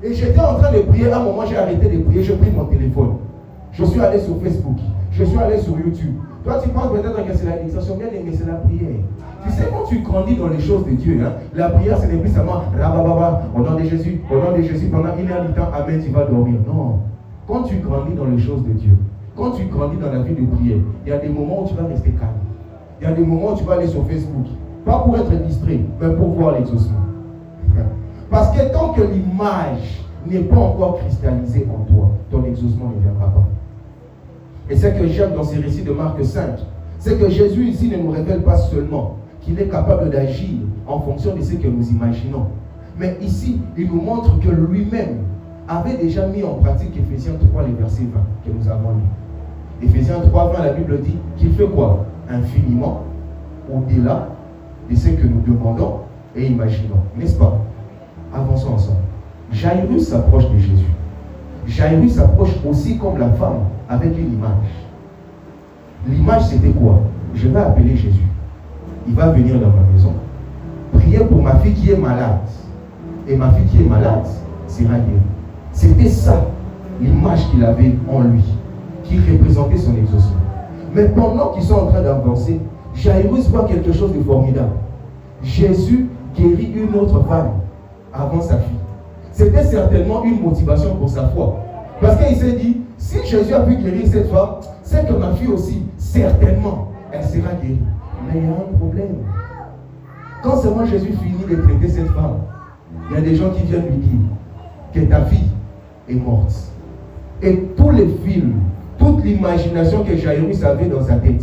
Speaker 2: Et j'étais en train de prier. À un moment, j'ai arrêté de prier. Je pris mon téléphone. Je suis allé sur Facebook. Je suis allé sur YouTube. Toi, tu penses peut-être que c'est la méditation, bien aimé, c'est la prière. Tu sais, quand tu grandis dans les choses de Dieu, la prière, ce n'est plus seulement rabababa, au nom de Jésus, pendant 1h du temps, amen, tu vas dormir. Non. Quand tu grandis dans les choses de Dieu, quand tu grandis dans la vie de prière, il y a des moments où tu vas rester calme. Il y a des moments où tu vas aller sur Facebook. Pas pour être distrait, mais pour voir l'exaucement. Parce que tant que l'image n'est pas encore cristallisée en toi, ton exaucement ne viendra pas. Et ce que j'aime dans ces récits de Marc 5, c'est que Jésus ici ne nous révèle pas seulement qu'il est capable d'agir en fonction de ce que nous imaginons. Mais ici, il nous montre que lui-même avait déjà mis en pratique Ephésiens 3, les versets 20 que nous avons lus. Ephésiens 3, 20, la Bible dit qu'il fait quoi? Infiniment au-delà de ce que nous demandons et imaginons. N'est-ce pas? Avançons ensemble. Jairus s'approche de Jésus. Jairus s'approche aussi comme la femme avec une image. L'image c'était quoi? Je vais appeler Jésus. Il va venir dans ma maison. Prier pour ma fille qui est malade. Et ma fille qui est malade sera guérie. C'était ça l'image qu'il avait en lui, qui représentait son exaucement. Mais pendant qu'ils sont en train d'avancer, Jairus voit quelque chose de formidable. Jésus guérit une autre femme avant sa fille. C'était certainement une motivation pour sa foi. Parce qu'il s'est dit, si Jésus a pu guérir cette femme, c'est que ma fille aussi, certainement, elle sera guérie. Mais il y a un problème. Quand seulement Jésus finit de traiter cette femme, il y a des gens qui viennent lui dire que ta fille est morte. Et tous les films, toute l'imagination que Jairus avait dans sa tête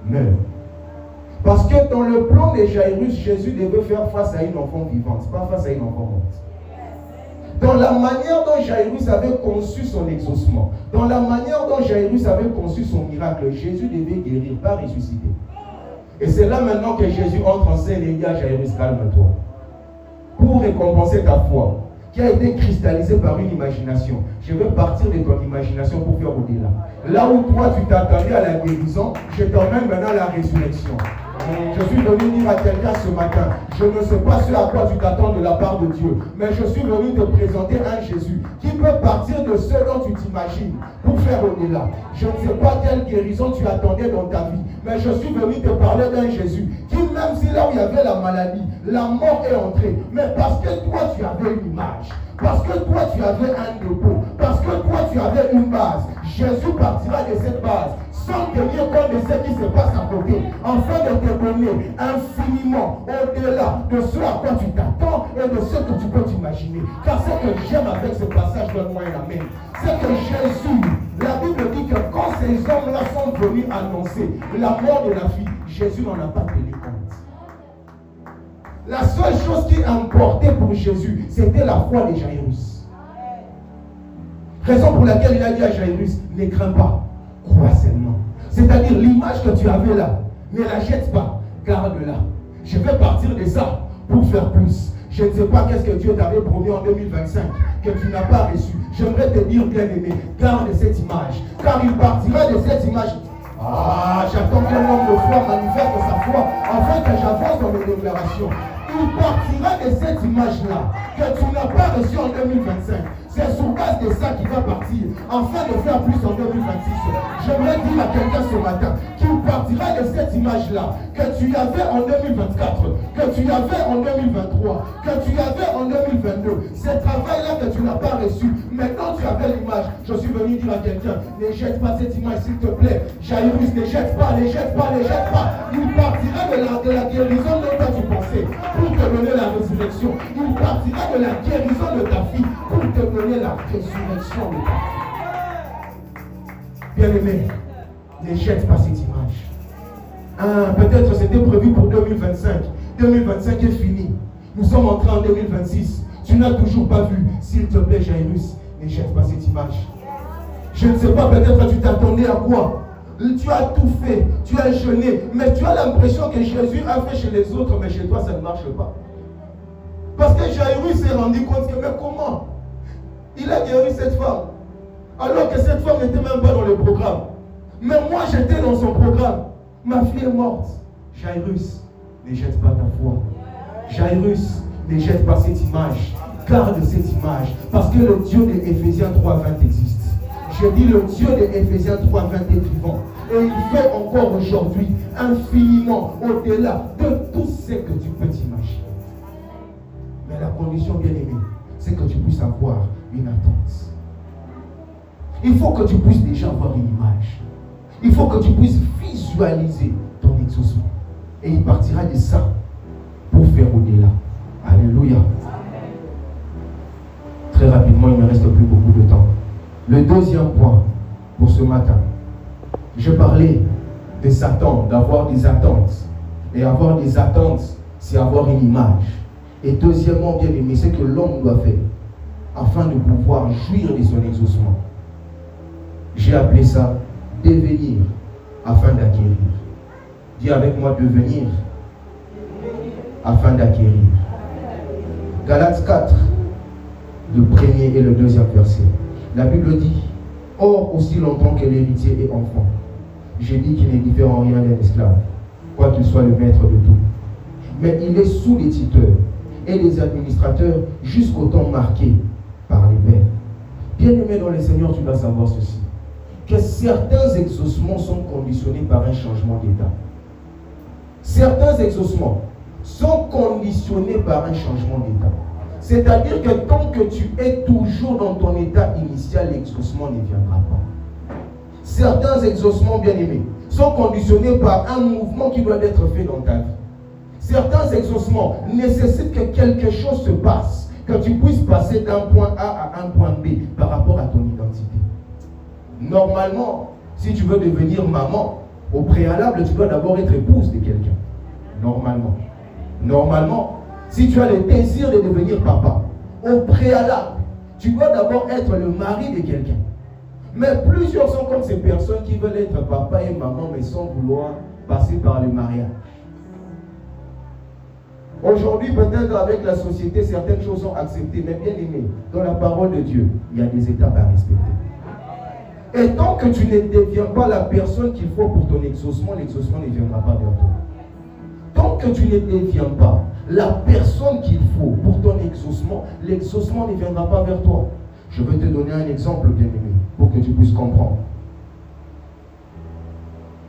Speaker 2: meurt. Parce que dans le plan de Jairus, Jésus devait faire face à une enfant vivante, pas face à une enfant morte. Dans la manière dont Jairus avait conçu son exaucement, dans la manière dont Jairus avait conçu son miracle, Jésus devait guérir, pas ressusciter. Et c'est là maintenant que Jésus entre en scène et dit à Jairus, calme-toi. Pour récompenser ta foi, qui a été cristallisée par une imagination. Je vais partir de ton imagination pour faire au-delà. Là où toi tu t'attendais à la guérison, je t'emmène maintenant à la résurrection. Je suis venu dire à quelqu'un ce matin, je ne sais pas ce à quoi tu t'attends de la part de Dieu, mais je suis venu te présenter un Jésus qui peut partir de ce dont tu t'imagines pour faire au-delà. Je ne sais pas quelle guérison tu attendais dans ta vie, mais je suis venu te parler d'un Jésus qui, même si là où il y avait la maladie, la mort est entrée, mais parce que toi tu avais une image, parce que toi tu avais un dépôt, parce que toi tu avais une base, Jésus partira de cette base sans tenir compte de ce qui se passe à côté, afin de te donner infiniment au-delà de ce à quoi tu t'attends et de ce que tu peux t'imaginer. Car ce que j'aime avec ce passage, donne-moi un amen, c'est que Jésus, la Bible dit que quand ces hommes-là sont venus annoncer la mort de la fille, Jésus n'en a pas tenu compte. La seule chose qui importait pour Jésus, c'était la foi de Jairus. Raison pour laquelle il a dit à Jairus, ne crains pas, crois seulement. C'est-à-dire l'image que tu avais là, ne la jette pas, garde-la. Je vais partir de ça pour faire plus. Je ne sais pas qu'est-ce que Dieu t'avait promis en 2025 que tu n'as pas reçu. J'aimerais te dire, bien-aimé, garde cette image, car il partira de cette image. J'attends qu'un homme de foi manifeste sa foi afin que j'avance dans mes déclarations. Il partira de cette image-là que tu n'as pas reçue en 2025. C'est sur base de ça qu'il va partir, afin de faire plus en 2026. J'aimerais dire à quelqu'un ce matin qu'il partira de cette image-là que tu avais en 2024, que tu avais en 2023, que tu avais en 2022. Ce travail-là que tu n'as pas reçu, maintenant tu avais l'image. Je suis venu dire à quelqu'un, ne jette pas cette image s'il te plaît. Jairus, ne jette pas, ne jette pas, ne jette pas. Il partira de la guérison dont tu pensais pour te donner la résurrection. Il partira de la guérison de ta fille pour te donner la résurrection de ta fille. Bien-aimé, ne jette pas cette image. Peut-être c'était prévu pour 2025. 2025 est fini. Nous sommes entrés en 2026. Tu n'as toujours pas vu. S'il te plaît, Jairus, ne jette pas cette image. Je ne sais pas, peut-être tu t'attendais à quoi? Tu as tout fait, tu as jeûné, mais tu as l'impression que Jésus a fait chez les autres, mais chez toi ça ne marche pas. Parce que Jairus s'est rendu compte que, mais comment? Il a guéri cette femme, alors que cette femme n'était même pas dans le programme. Mais moi j'étais dans son programme. Ma fille est morte. Jairus, ne jette pas ta foi. Jairus, ne jette pas cette image. Garde cette image, parce que le Dieu de Éphésiens 3:20 existe. Je dis le Dieu de Éphésiens 3:20 est vivant. Et il fait encore aujourd'hui infiniment au-delà de tout ce que tu peux t'imaginer. Mais la condition, bien aimée, c'est que tu puisses avoir une attente. Il faut que tu puisses déjà avoir une image. Il faut que tu puisses visualiser ton exaucement. Et il partira de ça pour faire au-delà. Alléluia. Très rapidement, il ne me reste plus beaucoup de temps. Le deuxième point pour ce matin, je parlais de Satan, d'avoir des attentes. Et avoir des attentes, c'est avoir une image. Et deuxièmement, bien aimé, c'est que l'homme doit faire afin de pouvoir jouir de son exaucement. J'ai appelé ça devenir afin d'acquérir. Dis avec moi devenir afin d'acquérir. Galates 4, le premier et le deuxième verset. La Bible dit, or aussi longtemps que l'héritier est enfant, je dis qu'il n'est différent en rien d'un esclave, quoiqu'il soit le maître de tout. Mais il est sous les tuteurs et les administrateurs jusqu'au temps marqué par les pères. Bien-aimé dans le Seigneur, tu dois savoir ceci, que certains exaucements sont conditionnés par un changement d'état. Certains exaucements sont conditionnés par un changement d'état. C'est-à-dire que tant que tu es toujours dans ton état initial, l'exaucement ne viendra pas. Certains exaucements, bien-aimés, sont conditionnés par un mouvement qui doit être fait dans ta vie. Certains exaucements nécessitent que quelque chose se passe que tu puisses passer d'un point A à un point B par rapport à ton identité. Normalement, si tu veux devenir maman, au préalable, tu dois d'abord être épouse de quelqu'un. Normalement, si tu as le désir de devenir papa, au préalable, tu dois d'abord être le mari de quelqu'un. Mais plusieurs sont comme ces personnes qui veulent être papa et maman, mais sans vouloir passer par le mariage. Aujourd'hui, peut-être avec la société, certaines choses sont acceptées, mais bien aimé, dans la parole de Dieu, il y a des étapes à respecter. Et tant que tu ne deviens pas la personne qu'il faut pour ton exaucement, l'exaucement ne viendra pas vers toi. Tant que tu ne deviens pas la personne qu'il faut pour ton exaucement, l'exaucement ne viendra pas vers toi. Je vais te donner un exemple, bien-aimé, pour que tu puisses comprendre.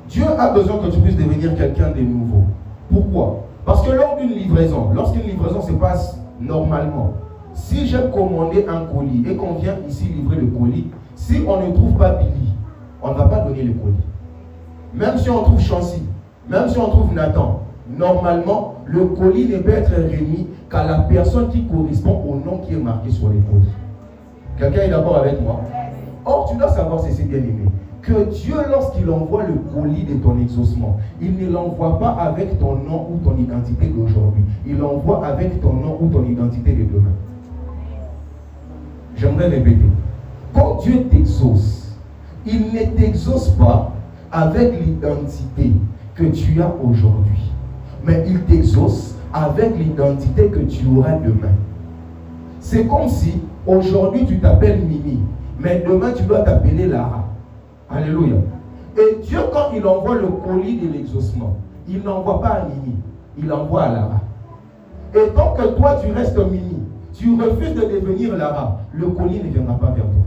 Speaker 2: Dieu a besoin que tu puisses devenir quelqu'un de nouveau. Pourquoi? Parce que lors d'une livraison, lorsqu'une livraison se passe normalement, si j'ai commandé un colis et qu'on vient ici livrer le colis, si on ne trouve pas Billy, on ne va pas donner le colis. Même si on trouve Chancy, même si on trouve Nathan, normalement, le colis ne peut être remis qu'à la personne qui correspond au nom qui est marqué sur les colis. Quelqu'un est d'accord avec moi? Or, tu dois savoir, c'est bien aimé, que Dieu, lorsqu'il envoie le colis de ton exaucement, il ne l'envoie pas avec ton nom ou ton identité d'aujourd'hui. Il l'envoie avec ton nom ou ton identité de demain. J'aimerais répéter. Quand Dieu t'exauce, il ne t'exauce pas avec l'identité que tu as aujourd'hui, mais il t'exauce avec l'identité que tu auras demain. C'est comme si aujourd'hui tu t'appelles Mimi, mais demain tu dois t'appeler Lara. Alléluia. Et Dieu, quand il envoie le colis de l'exaucement, il n'envoie pas à Mimi, il envoie à Lara. Et tant que toi tu restes Mimi, tu refuses de devenir Lara, le colis ne viendra pas vers toi.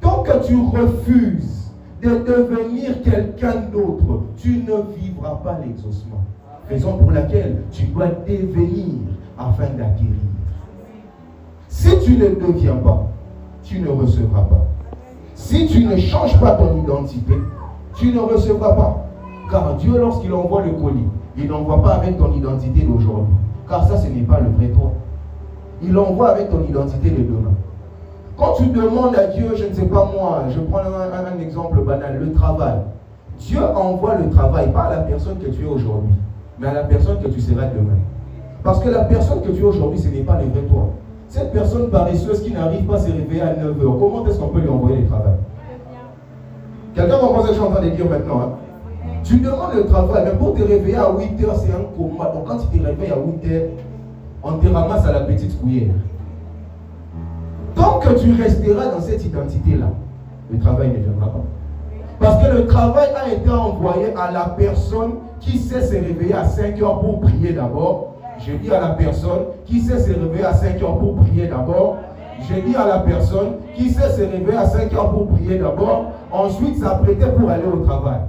Speaker 2: Tant que tu refuses de devenir quelqu'un d'autre, tu ne vivras pas l'exaucement. Raison pour laquelle tu dois devenir afin d'acquérir. Si tu ne deviens pas, tu ne recevras pas. Si tu ne changes pas ton identité, tu ne recevras pas. Car Dieu, lorsqu'il envoie le colis, il n'envoie pas avec ton identité d'aujourd'hui. Car ça, ce n'est pas le vrai toi. Il l'envoie avec ton identité de demain. Quand tu demandes à Dieu, je ne sais pas moi, je prends un exemple banal, le travail. Dieu envoie le travail, pas à la personne que tu es aujourd'hui, mais à la personne que tu seras demain. Parce que la personne que tu es aujourd'hui, ce n'est pas le vrai toi. Cette personne paresseuse qui n'arrive pas à se réveiller à 9h, comment est-ce qu'on peut lui envoyer le travail? Quelqu'un comprend ce que je suis en train de dire maintenant, hein? Tu demandes le travail, mais pour te réveiller à 8h, c'est un coma. Donc quand tu te réveilles à 8h, on te ramasse à la petite cuillère. Tant que tu resteras dans cette identité-là, le travail ne viendra pas. Parce que le travail a été envoyé à la personne qui sait se réveiller à 5h pour prier d'abord. Je dis à la personne qui sait se réveiller à 5h pour prier d'abord. Je dis à la personne qui sait se réveiller à 5h pour prier d'abord. Ensuite s'apprêter pour aller au travail.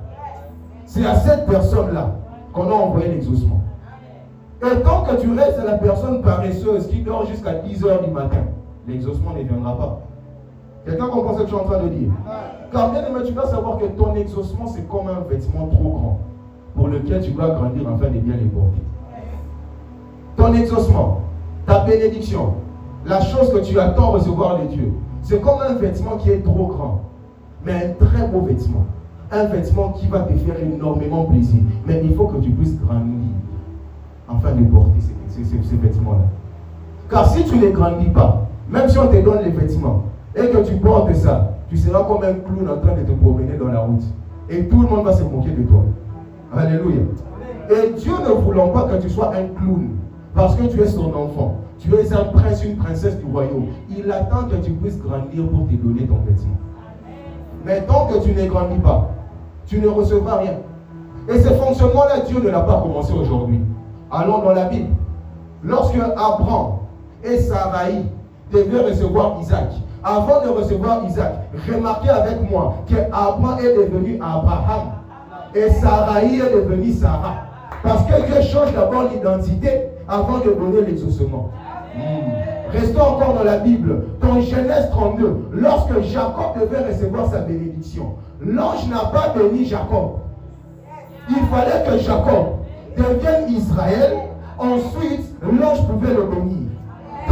Speaker 2: C'est à cette personne-là qu'on a envoyé l'exaucement. Et tant que tu restes la personne paresseuse qui dort jusqu'à 10h du matin, l'exaucement ne viendra pas. Quelqu'un comprend ce que je suis en train de dire? Car bien aimé, tu dois savoir que ton exaucement, c'est comme un vêtement trop grand pour lequel tu dois grandir afin de bien les porter. Ton exaucement, ta bénédiction, la chose que tu attends recevoir de Dieu, c'est comme un vêtement qui est trop grand, mais un très beau vêtement. Un vêtement qui va te faire énormément plaisir. Mais il faut que tu puisses grandir afin de porter ces vêtements-là. Car si tu ne grandis pas, même si on te donne les vêtements et que tu portes ça, tu seras comme un clown en train de te promener dans la route. Et tout le monde va se moquer de toi. Alléluia. Et Dieu ne voulant pas que tu sois un clown, parce que tu es son enfant, tu es un prince, une princesse du royaume, il attend que tu puisses grandir pour te donner ton vêtement. Mais tant que tu ne grandis pas, tu ne recevras rien. Et ce fonctionnement-là, Dieu ne l'a pas commencé aujourd'hui. Allons dans la Bible. Lorsque Abraham et Sarai devaient recevoir Isaac, avant de recevoir Isaac, remarquez avec moi que Abraham est devenu Abraham et Sarai est devenue Sarah. Parce que Dieu change d'abord l'identité avant de donner l'exaucement. Restons encore dans la Bible. Dans Genèse 32, lorsque Jacob devait recevoir sa bénédiction, l'ange n'a pas béni Jacob. Il fallait que Jacob devienne Israël. Ensuite, l'ange pouvait le bénir.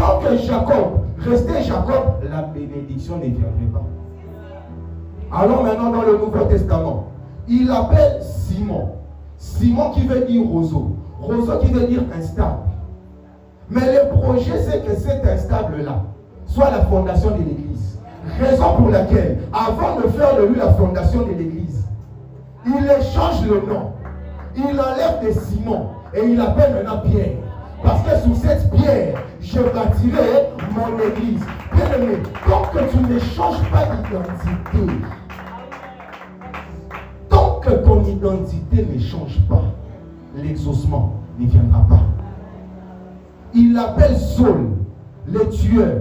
Speaker 2: tant que Jacob restait Jacob, la bénédiction ne viendrait pas. Allons maintenant dans le Nouveau Testament. Il appelle Simon. Simon qui veut dire roseau. Roseau qui veut dire instable. Mais le projet, c'est que cet instable-là soit la fondation de l'église. Raison pour laquelle, avant de faire de lui la fondation de l'église, il change le nom. Il enlève de Simon et il appelle maintenant Pierre. Parce que sous cette pierre, je bâtirai mon église. Bien aimé, tant que tu ne changes pas d'identité, tant que ton identité ne change pas, l'exaucement ne viendra pas. Il l'appelle Saul, le tueur.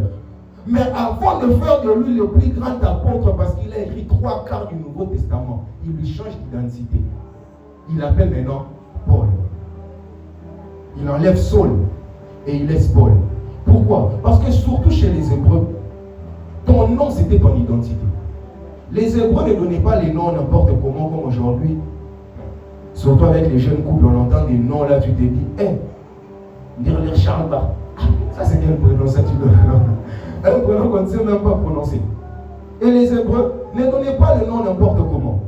Speaker 2: Mais avant de faire de lui le plus grand apôtre, parce qu'il a écrit 3/4 du Nouveau Testament, il lui change d'identité. Il l'appelle maintenant Paul. Il enlève Saul et il laisse Paul. Pourquoi? Parce que surtout chez les Hébreux, ton nom c'était ton identité. Les Hébreux ne donnaient pas les noms n'importe comment comme aujourd'hui. Surtout avec les jeunes couples, on entend des noms là, tu te dis, dire les Charles Bar. Ça c'est quel prénom ça tu donnes? Un prénom qu'on ne sait même pas prononcer. Et les Hébreux ne donnaient pas le nom n'importe comment.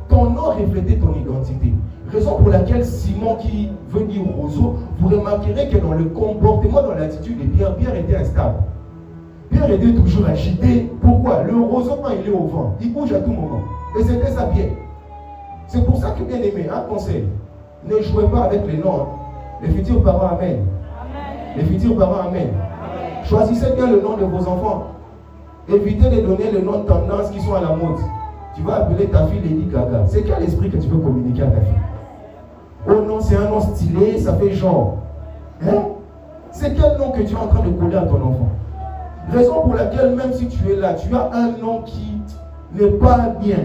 Speaker 2: Ton nom reflétait ton identité. Raison pour laquelle Simon, qui veut dire roseau, vous remarquerez que dans le comportement, dans l'attitude de Pierre, Pierre était instable. Pierre était toujours agité. Pourquoi? Le roseau, quand il est au vent, il bouge à tout moment. Et c'était sa pierre. C'est pour ça que, bien aimé, un conseil, ne jouez pas avec les noms. Les futurs parents, amen. Les futurs parents, amen. Choisissez bien le nom de vos enfants. Évitez de donner le nom de tendance qui sont à la mode. Tu vas appeler ta fille Lady Gaga. C'est quel esprit que tu veux communiquer à ta fille? Oh non, c'est un nom stylé, ça fait genre. Hein? C'est quel nom que tu es en train de coller à ton enfant? Raison pour laquelle, même si tu es là, tu as un nom qui n'est pas bien,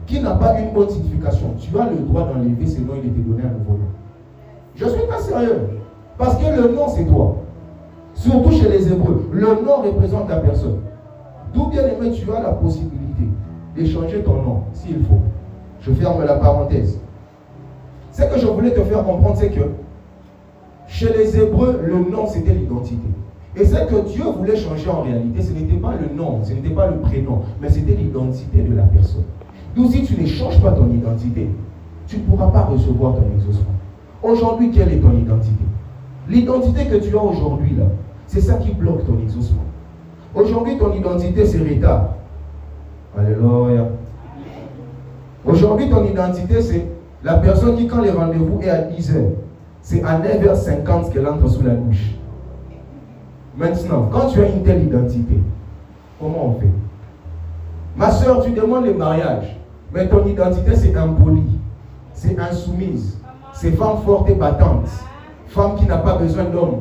Speaker 2: qui n'a pas une bonne signification. Tu as le droit d'enlever ce nom et de te donner un nouveau nom. Je suis pas sérieux. Parce que le nom, c'est toi. Surtout chez les Hébreux, le nom représente ta personne. D'où bien aimé, tu as la possibilité d'échanger ton nom, s'il faut. Je ferme la parenthèse. Ce que je voulais te faire comprendre, c'est que chez les Hébreux, le nom, c'était l'identité. Et ce que Dieu voulait changer en réalité, ce n'était pas le nom, ce n'était pas le prénom, mais c'était l'identité de la personne. Donc si tu ne changes pas ton identité, tu ne pourras pas recevoir ton exaucement. Aujourd'hui, quelle est ton identité? L'identité que tu as aujourd'hui, là, c'est ça qui bloque ton exaucement. Aujourd'hui, ton identité, c'est retard. Alléluia. Aujourd'hui, ton identité, c'est la personne qui, quand le rendez-vous est à 10h, c'est à 9h50 qu'elle entre sous la douche. Maintenant, quand tu as une telle identité, comment on fait? Ma soeur, tu demandes le mariage, mais ton identité, c'est impolie, c'est insoumise, c'est femme forte et battante, femme qui n'a pas besoin d'homme,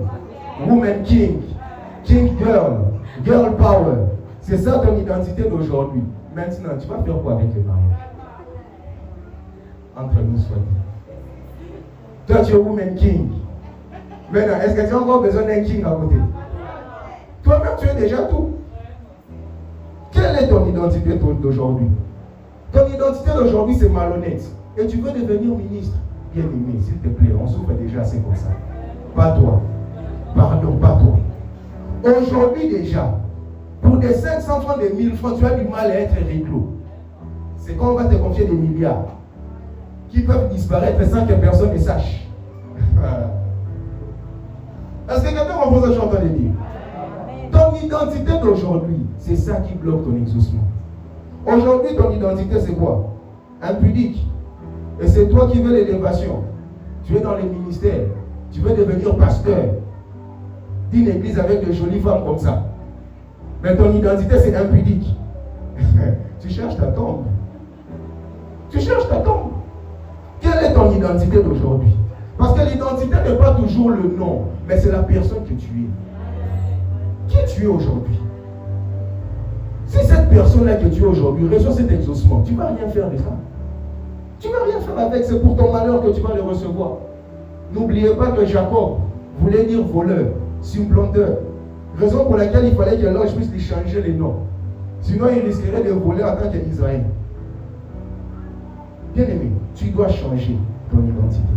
Speaker 2: woman king, king girl, girl power. C'est ça ton identité d'aujourd'hui. Maintenant, tu vas faire quoi avec le mariage? Entre nous, soit dit. Toi, tu es woman king. Maintenant, est-ce que tu as encore besoin d'un king à côté? Toi-même, tu es déjà tout. Quelle est ton identité d'aujourd'hui? Ton identité d'aujourd'hui, c'est malhonnête. Et tu veux devenir ministre. Bien aimé, s'il te plaît, on souffre déjà assez comme ça. Pas toi. Pardon, pas toi. Aujourd'hui déjà, pour des 500 francs, des 1000 francs, tu as du mal à être réglo. C'est quand on va te confier des milliards qui peuvent disparaître sans que personne ne sache. Est-ce que quelqu'un comprend ce que je suis en train de dire? Ton identité d'aujourd'hui, c'est ça qui bloque ton exaucement. Aujourd'hui, ton identité, c'est quoi? Impudique. Et c'est toi qui veux l'élévation. Tu es dans les ministères. Tu veux devenir pasteur d'une église avec de jolies femmes comme ça. Mais ton identité, c'est impudique. Tu cherches ta tombe. Tu cherches ta tombe. Quelle est ton identité d'aujourd'hui? Parce que l'identité n'est pas toujours le nom, mais c'est la personne que tu es. Qui tu es aujourd'hui? Si cette personne-là que tu es aujourd'hui reçoit cet exaucement, tu ne vas rien faire de ça. Tu ne vas rien faire avec, c'est pour ton malheur que tu vas le recevoir. N'oubliez pas que Jacob voulait dire voleur, supplanteur. Raison pour laquelle il fallait que l'ange puisse lui changer les noms. Sinon, il risquerait de voler en tant qu'Israël. Bien aimé, tu dois changer ton identité.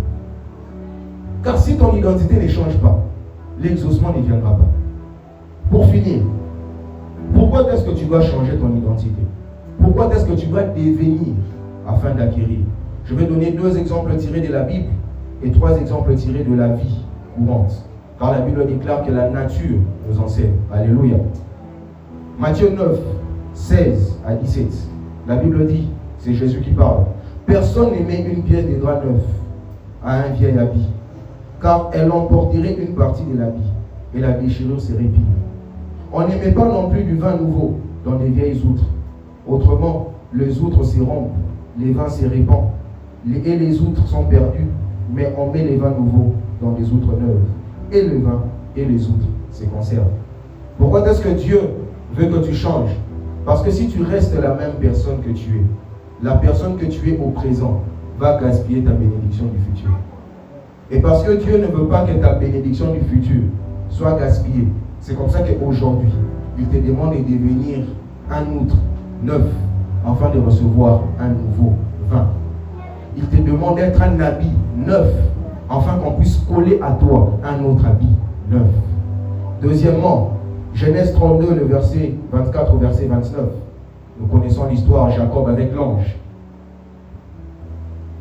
Speaker 2: Car si ton identité ne change pas, l'exaucement ne viendra pas. Pour finir, pourquoi est-ce que tu dois changer ton identité? Pourquoi est-ce que tu dois devenir afin d'acquérir? Je vais donner 2 exemples tirés de la Bible et 3 exemples tirés de la vie courante. Car la Bible déclare que la nature nous enseigne. Alléluia. Matthieu 9, 16 à 17. La Bible dit, c'est Jésus qui parle. Personne ne met une pièce de drap neuf à un vieil habit, car elle emporterait une partie de l'habit et la déchirure serait pire. On ne met pas non plus du vin nouveau dans des vieilles outres. Autrement, les outres se rompent, les vins se répandent, et les outres sont perdues, mais on met les vins nouveaux dans des outres neuves. Et le vin et les outres se conservent. Pourquoi est-ce que Dieu veut que tu changes? Parce que si tu restes la même personne que tu es, la personne que tu es au présent va gaspiller ta bénédiction du futur. Et parce que Dieu ne veut pas que ta bénédiction du futur soit gaspillée, c'est comme ça qu'aujourd'hui, il te demande de devenir un outre neuf afin de recevoir un nouveau vin. Il te demande d'être un habit neuf afin qu'on puisse coller à toi un autre habit neuf. Deuxièmement, Genèse 32, le verset 24 au verset 29. Nous connaissons l'histoire de Jacob avec l'ange.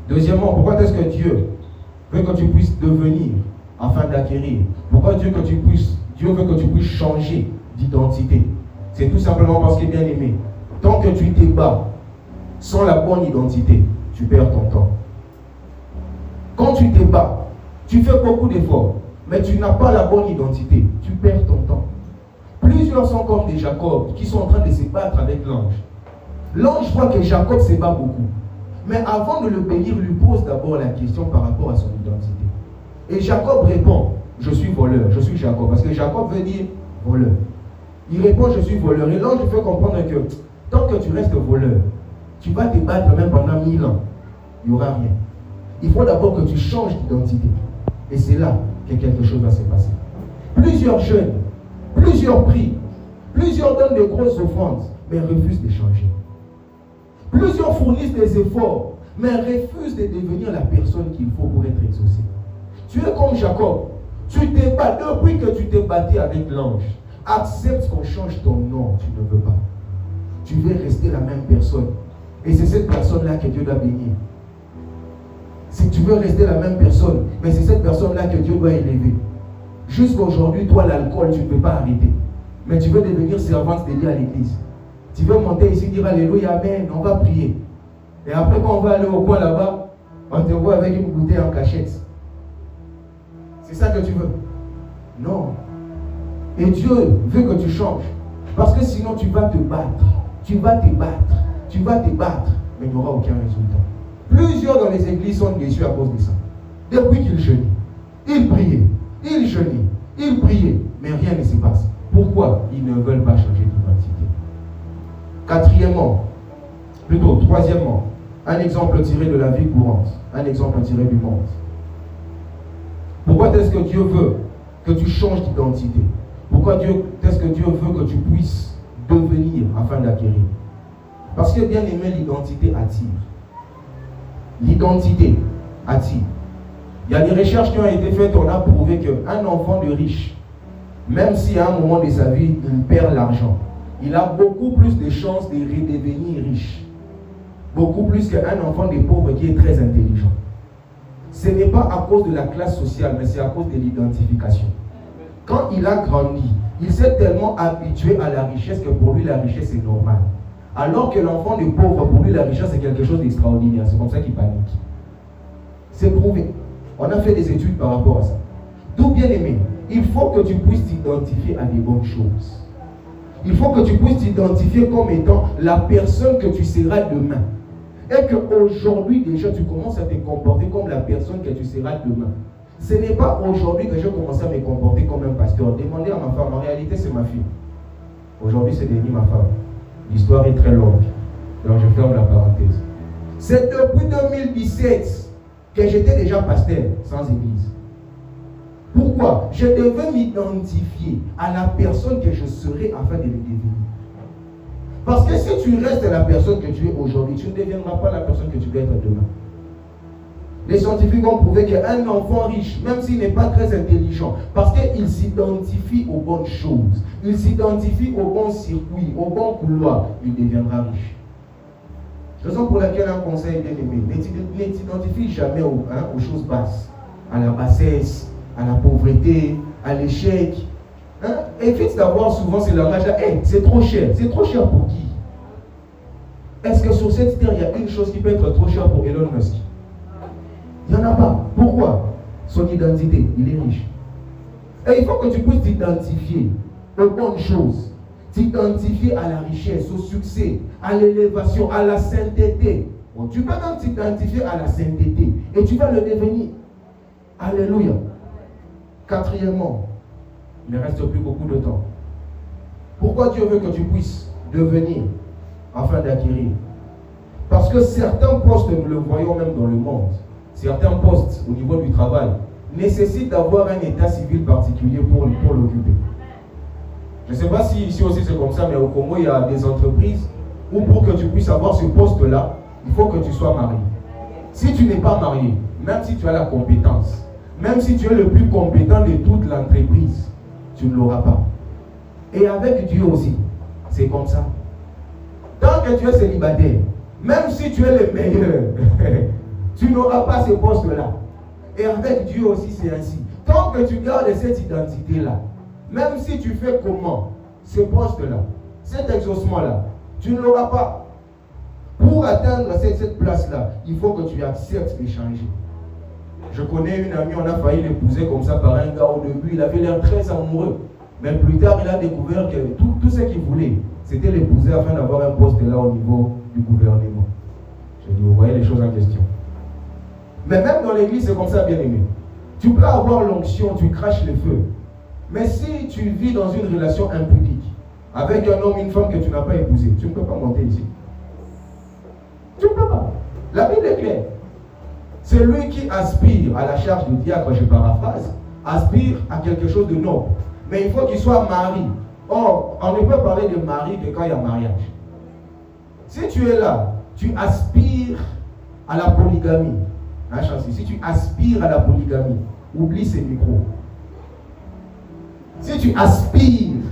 Speaker 2: Deuxièmement, pourquoi est-ce que Dieu veut que tu puisses devenir afin d'acquérir? Pourquoi Dieu veut que tu puisses changer d'identité? C'est tout simplement parce qu'il est bien aimé. Tant que tu te bats sans la bonne identité, tu perds ton temps. Quand tu te bats, tu fais beaucoup d'efforts, mais tu n'as pas la bonne identité, tu perds ton temps. Plusieurs sont comme des Jacob qui sont en train de se battre avec l'ange. L'ange voit que Jacob se bat beaucoup. Mais avant de le bénir, lui pose d'abord la question par rapport à son identité. Et Jacob répond, je suis voleur, je suis Jacob. Parce que Jacob veut dire voleur. Il répond, je suis voleur. Et l'ange fait comprendre que tant que tu restes voleur, tu vas te battre même pendant 1000 ans. Il n'y aura rien. Il faut d'abord que tu changes d'identité. Et c'est là que quelque chose va se passer. Plusieurs jeunes, plusieurs prient, plusieurs donnent de grosses offrandes, mais refusent de changer. Plusieurs fournissent des efforts, mais refusent de devenir la personne qu'il faut pour être exaucé. Tu es comme Jacob. Tu t'es battu depuis que tu t'es battu avec l'ange. Accepte qu'on change ton nom. Tu ne veux pas. Tu veux rester la même personne. Et c'est cette personne-là que Dieu doit bénir. Si tu veux rester la même personne, mais c'est cette personne-là que Dieu doit élever. Jusqu'à aujourd'hui, toi, l'alcool, tu ne peux pas arrêter. Mais tu veux devenir servante de Dieu à l'église. Tu veux monter ici, dire Alléluia, Amen, on va prier. Et après, quand on va aller au coin là-bas, on te voit avec une bouteille en cachette. C'est ça que tu veux? Non. Et Dieu veut que tu changes. Parce que sinon, tu vas te battre. Tu vas te battre. Tu vas te battre. Mais il n'y aura aucun résultat. Plusieurs dans les églises sont déçus à cause de ça. Depuis qu'ils jeûnaient, ils priaient, ils jeûnaient, ils priaient, mais rien ne se passe. Pourquoi? Ils ne veulent pas changer d'identité. Troisièmement, un exemple tiré de la vie courante, un exemple tiré du monde. Pourquoi est-ce que Dieu veut que tu changes d'identité? Pourquoi est-ce que Dieu veut que tu puisses devenir afin d'acquérir? Parce que bien aimé, l'identité attire. L'identité attire. Il y a des recherches qui ont été faites, on a prouvé qu'un enfant de riche, même si à un moment de sa vie, il perd l'argent, il a beaucoup plus de chances de redevenir riche. Beaucoup plus qu'un enfant de pauvre qui est très intelligent. Ce n'est pas à cause de la classe sociale, mais c'est à cause de l'identification. Quand il a grandi, il s'est tellement habitué à la richesse que pour lui, la richesse est normale. Alors que l'enfant de pauvre, pour lui, la richesse est quelque chose d'extraordinaire. C'est comme ça qu'il panique. C'est prouvé. On a fait des études par rapport à ça. Tout bien aimé, il faut que tu puisses t'identifier à des bonnes choses. Il faut que tu puisses t'identifier comme étant la personne que tu seras demain. Et qu'aujourd'hui, déjà, tu commences à te comporter comme la personne que tu seras demain. Ce n'est pas aujourd'hui que je commence à me comporter comme un pasteur. Demandez à ma femme, en réalité, c'est ma fille. Aujourd'hui, c'est Denis, ma femme. L'histoire est très longue. Donc, je ferme la parenthèse. C'est depuis 2017 que j'étais déjà pasteur sans église. Pourquoi? Je devais m'identifier à la personne que je serai afin de le devenir. Parce que si tu restes la personne que tu es aujourd'hui, tu ne deviendras pas la personne que tu dois être demain. Les scientifiques ont prouvé qu'un enfant riche, même s'il n'est pas très intelligent, parce qu'il s'identifie aux bonnes choses, il s'identifie aux bons circuits, aux bons couloirs, il deviendra riche. Raison pour laquelle un conseil bien aimé, ne t'identifie jamais aux choses basses, à la bassesse, à la pauvreté, à l'échec. Évite d'avoir souvent ce langage-là. Hey, c'est trop cher pour qui? Est-ce que sur cette terre, il y a une chose qui peut être trop chère pour Elon Musk? Il n'y en a pas. Pourquoi? Son identité, il est riche. Et il faut que tu puisses t'identifier aux bonnes choses, t'identifier à la richesse, au succès, à l'élévation, à la sainteté. Bon, tu peux même t'identifier à la sainteté et tu vas le devenir. Alléluia. Quatrièmement, il ne reste plus beaucoup de temps. Pourquoi Dieu veut que tu puisses devenir afin d'acquérir? Parce que certains postes, nous le voyons même dans le monde, certains postes au niveau du travail nécessitent d'avoir un état civil particulier pour l'occuper. Je ne sais pas si ici aussi c'est comme ça, mais au Congo, il y a des entreprises où pour que tu puisses avoir ce poste-là, il faut que tu sois marié. Si tu n'es pas marié, même si tu as la compétence, même si tu es le plus compétent de toute l'entreprise, tu ne l'auras pas. Et avec Dieu aussi, c'est comme ça. Tant que tu es célibataire, même si tu es le meilleur, tu n'auras pas ce poste-là. Et avec Dieu aussi, c'est ainsi. Tant que tu gardes cette identité-là, même si tu fais comment, ce poste-là, cet exaucement-là, tu ne l'auras pas. Pour atteindre cette place-là, il faut que tu acceptes de changer. Je connais une amie, on a failli l'épouser comme ça par un gars au début, il avait l'air très amoureux. Mais plus tard, il a découvert que tout ce qu'il voulait, c'était l'épouser afin d'avoir un poste là au niveau du gouvernement. Je dis, vous voyez les choses en question. Mais même dans l'église, c'est comme ça, bien aimé. Tu peux avoir l'onction, tu craches le feu. Mais si tu vis dans une relation impudique, avec un homme, une femme que tu n'as pas épousé, tu ne peux pas monter ici. Tu ne peux pas. La Bible est claire. Celui qui aspire à la charge de diacre, je paraphrase, aspire à quelque chose de noble. Mais il faut qu'il soit marié. Or, on ne peut parler de mari que quand il y a mariage. Si tu es là, tu aspires à la polygamie. Hein, Chancy, si tu aspires à la polygamie, oublie ces micros. Si tu aspires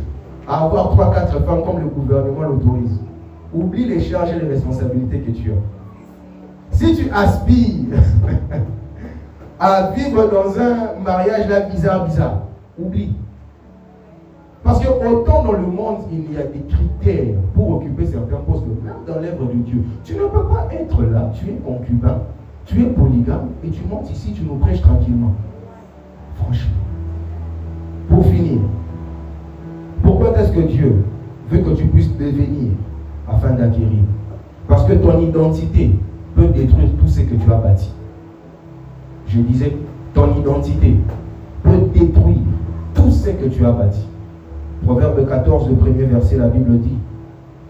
Speaker 2: à avoir 3-4 femmes comme le gouvernement l'autorise, oublie les charges et les responsabilités que tu as. Si tu aspires à vivre dans un mariage là bizarre, oublie. Parce que autant dans le monde, il y a des critères pour occuper certains postes, même dans l'œuvre de Dieu. Tu ne peux pas être là, tu es concubin, tu es polygame, et tu montes ici, tu nous prêches tranquillement. Franchement. Pour finir, pourquoi est-ce que Dieu veut que tu puisses devenir afin d'acquérir? Parce que ton identité peut détruire tout ce que tu as bâti. Je disais, ton identité peut détruire tout ce que tu as bâti. Proverbe 14, le premier verset, la Bible dit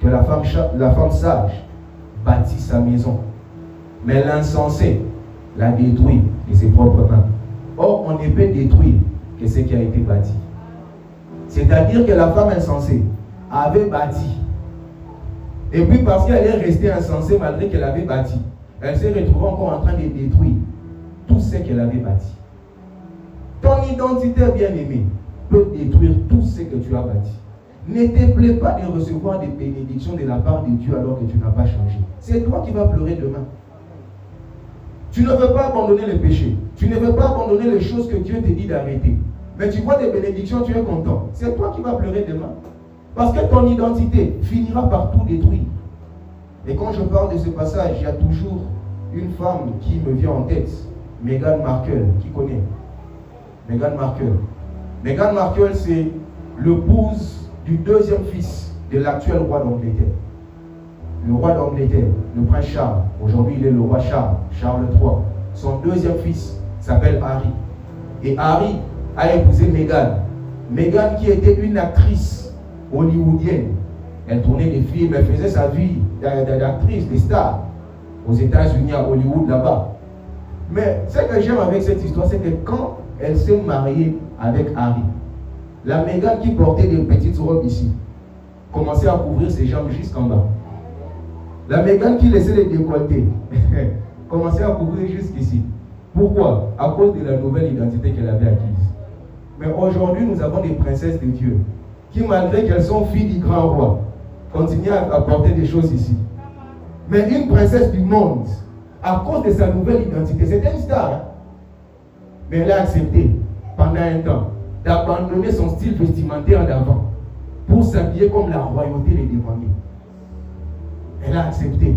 Speaker 2: que la femme sage bâtit sa maison, mais l'insensé la détruit de ses propres mains. Or, on ne peut détruire que ce qui a été bâti. C'est-à-dire que la femme insensée avait bâti. Et puis parce qu'elle est restée insensée malgré qu'elle avait bâti, elle s'est retrouvée encore en train de détruire tout ce qu'elle avait bâti. Ton identité bien-aimée peut détruire tout ce que tu as bâti. Ne te plaît pas de recevoir des bénédictions de la part de Dieu alors que tu n'as pas changé. C'est toi qui vas pleurer demain. Tu ne veux pas abandonner le péché. Tu ne veux pas abandonner les choses que Dieu te dit d'arrêter. Mais tu vois des bénédictions, tu es content. C'est toi qui vas pleurer demain. Parce que ton identité finira par tout détruire. Et quand je parle de ce passage, il y a toujours une femme qui me vient en tête. Meghan Markle, qui connaît Meghan Markle. Meghan Markle, c'est l'épouse du deuxième fils de l'actuel roi d'Angleterre. Le roi d'Angleterre, le prince Charles. Aujourd'hui, il est le roi Charles III. Son deuxième fils s'appelle Harry. Et Harry a épousé Meghan. Meghan qui était une actrice hollywoodienne. Elle tournait des films, elle faisait sa vie d'actrice, des stars. Aux États-Unis, à Hollywood, là-bas. Mais ce que j'aime avec cette histoire, c'est que quand elle s'est mariée avec Harry, la Meghan qui portait des petites robes ici, commençait à couvrir ses jambes jusqu'en bas. La Meghan qui laissait les décolletés, commençait à couvrir jusqu'ici. Pourquoi? À cause de la nouvelle identité qu'elle avait acquise. Mais aujourd'hui, nous avons des princesses de Dieu qui, malgré qu'elles sont filles du grand roi, continuent à apporter des choses ici. Mais une princesse du monde, à cause de sa nouvelle identité, c'était une star. Hein? Mais elle a accepté, pendant un temps, d'abandonner son style vestimentaire d'avant pour s'habiller comme la royauté les demandait. Elle a accepté.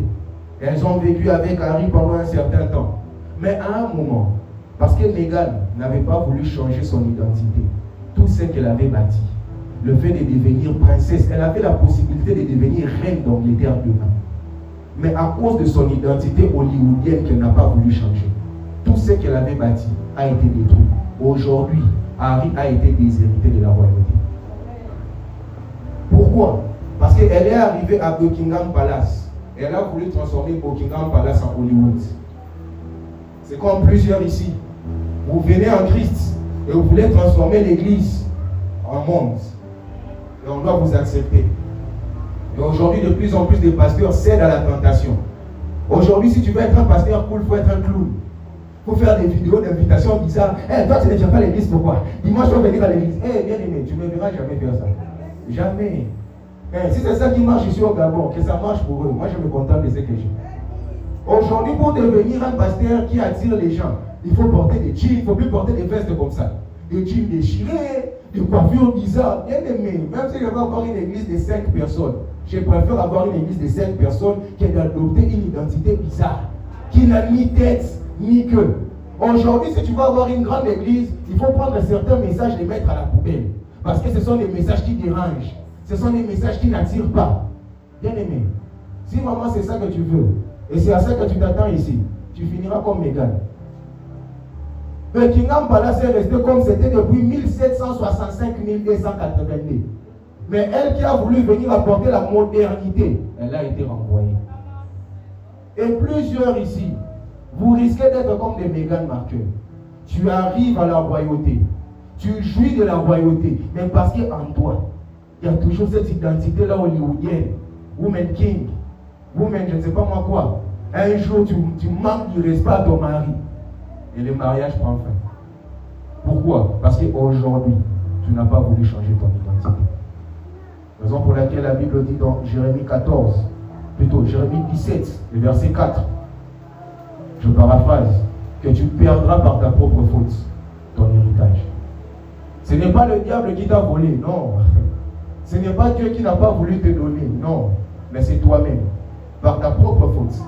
Speaker 2: Elles ont vécu avec Harry pendant un certain temps. Mais à un moment, parce que Meghan n'avait pas voulu changer son identité, tout ce qu'elle avait bâti, le fait de devenir princesse, elle avait la possibilité de devenir reine d'Angleterre demain. Mais à cause de son identité hollywoodienne qu'elle n'a pas voulu changer, tout ce qu'elle avait bâti a été détruit. Aujourd'hui, Harry a été déshérité de la royauté. Pourquoi? Parce qu'elle est arrivée à Buckingham Palace. Elle a voulu transformer Buckingham Palace en Hollywood. C'est comme plusieurs ici. Vous venez en Christ et vous voulez transformer l'église en monde. Et on doit vous accepter. Et aujourd'hui, de plus en plus de pasteurs cèdent à la tentation. Aujourd'hui, si tu veux être un pasteur cool, il faut être un clown. Il faut faire des vidéos d'invitation bizarres. Hey, toi, tu ne viens pas à l'église, pourquoi? Dimanche, tu vas venir à l'église. Bien aimé, tu ne me verras jamais faire ça. Jamais. Si c'est ça qui marche ici au Gabon, que ça marche pour eux, moi je me contente de ce que j'ai. Aujourd'hui, pour devenir un pasteur qui attire les gens, il faut porter des jeans, il ne faut plus porter des vestes comme ça. Des jeans déchirés, des coiffures bizarres. Bien aimé, même si je veux avoir une église de 5 personnes, je préfère avoir une église de 5 personnes que d'adopter une identité bizarre, qui n'a ni tête ni queue. Aujourd'hui, si tu veux avoir une grande église, il faut prendre certains messages et les mettre à la poubelle. Parce que ce sont des messages qui dérangent. Ce sont des messages qui n'attirent pas. Bien aimé, si maman c'est ça que tu veux, et c'est à ça que tu t'attends ici, tu finiras comme Meghan. Buckingham Palace est resté comme c'était depuis 1765-1282. Mais elle qui a voulu venir apporter la modernité, elle a été renvoyée. Et plusieurs ici, vous risquez d'être comme des Meghan Markle. Tu arrives à la royauté, tu jouis de la royauté, mais parce qu'en toi, il y a toujours cette identité-là hollywoodienne, woman king, woman je ne sais pas moi quoi. Un jour, tu manques du respect à ton mari et le mariage prend fin. Pourquoi? Parce qu'aujourd'hui, tu n'as pas voulu changer ton identité. Raison pour laquelle la Bible dit dans Jérémie 17, le verset 4, je paraphrase, que tu perdras par ta propre faute ton héritage. Ce n'est pas le diable qui t'a volé, non. Ce n'est pas Dieu qui n'a pas voulu te donner, non. Mais c'est toi-même, par ta propre faute,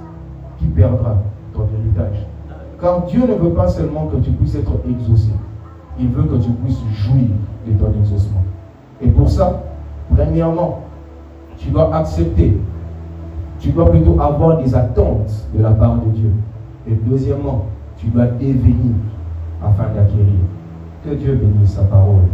Speaker 2: qui perdras ton héritage. Car Dieu ne veut pas seulement que tu puisses être exaucé, il veut que tu puisses jouir de ton exaucement. Et pour ça, premièrement, tu dois accepter, tu dois plutôt avoir des attentes de la part de Dieu. Et deuxièmement, tu dois devenir afin d'acquérir. Que Dieu bénisse sa parole.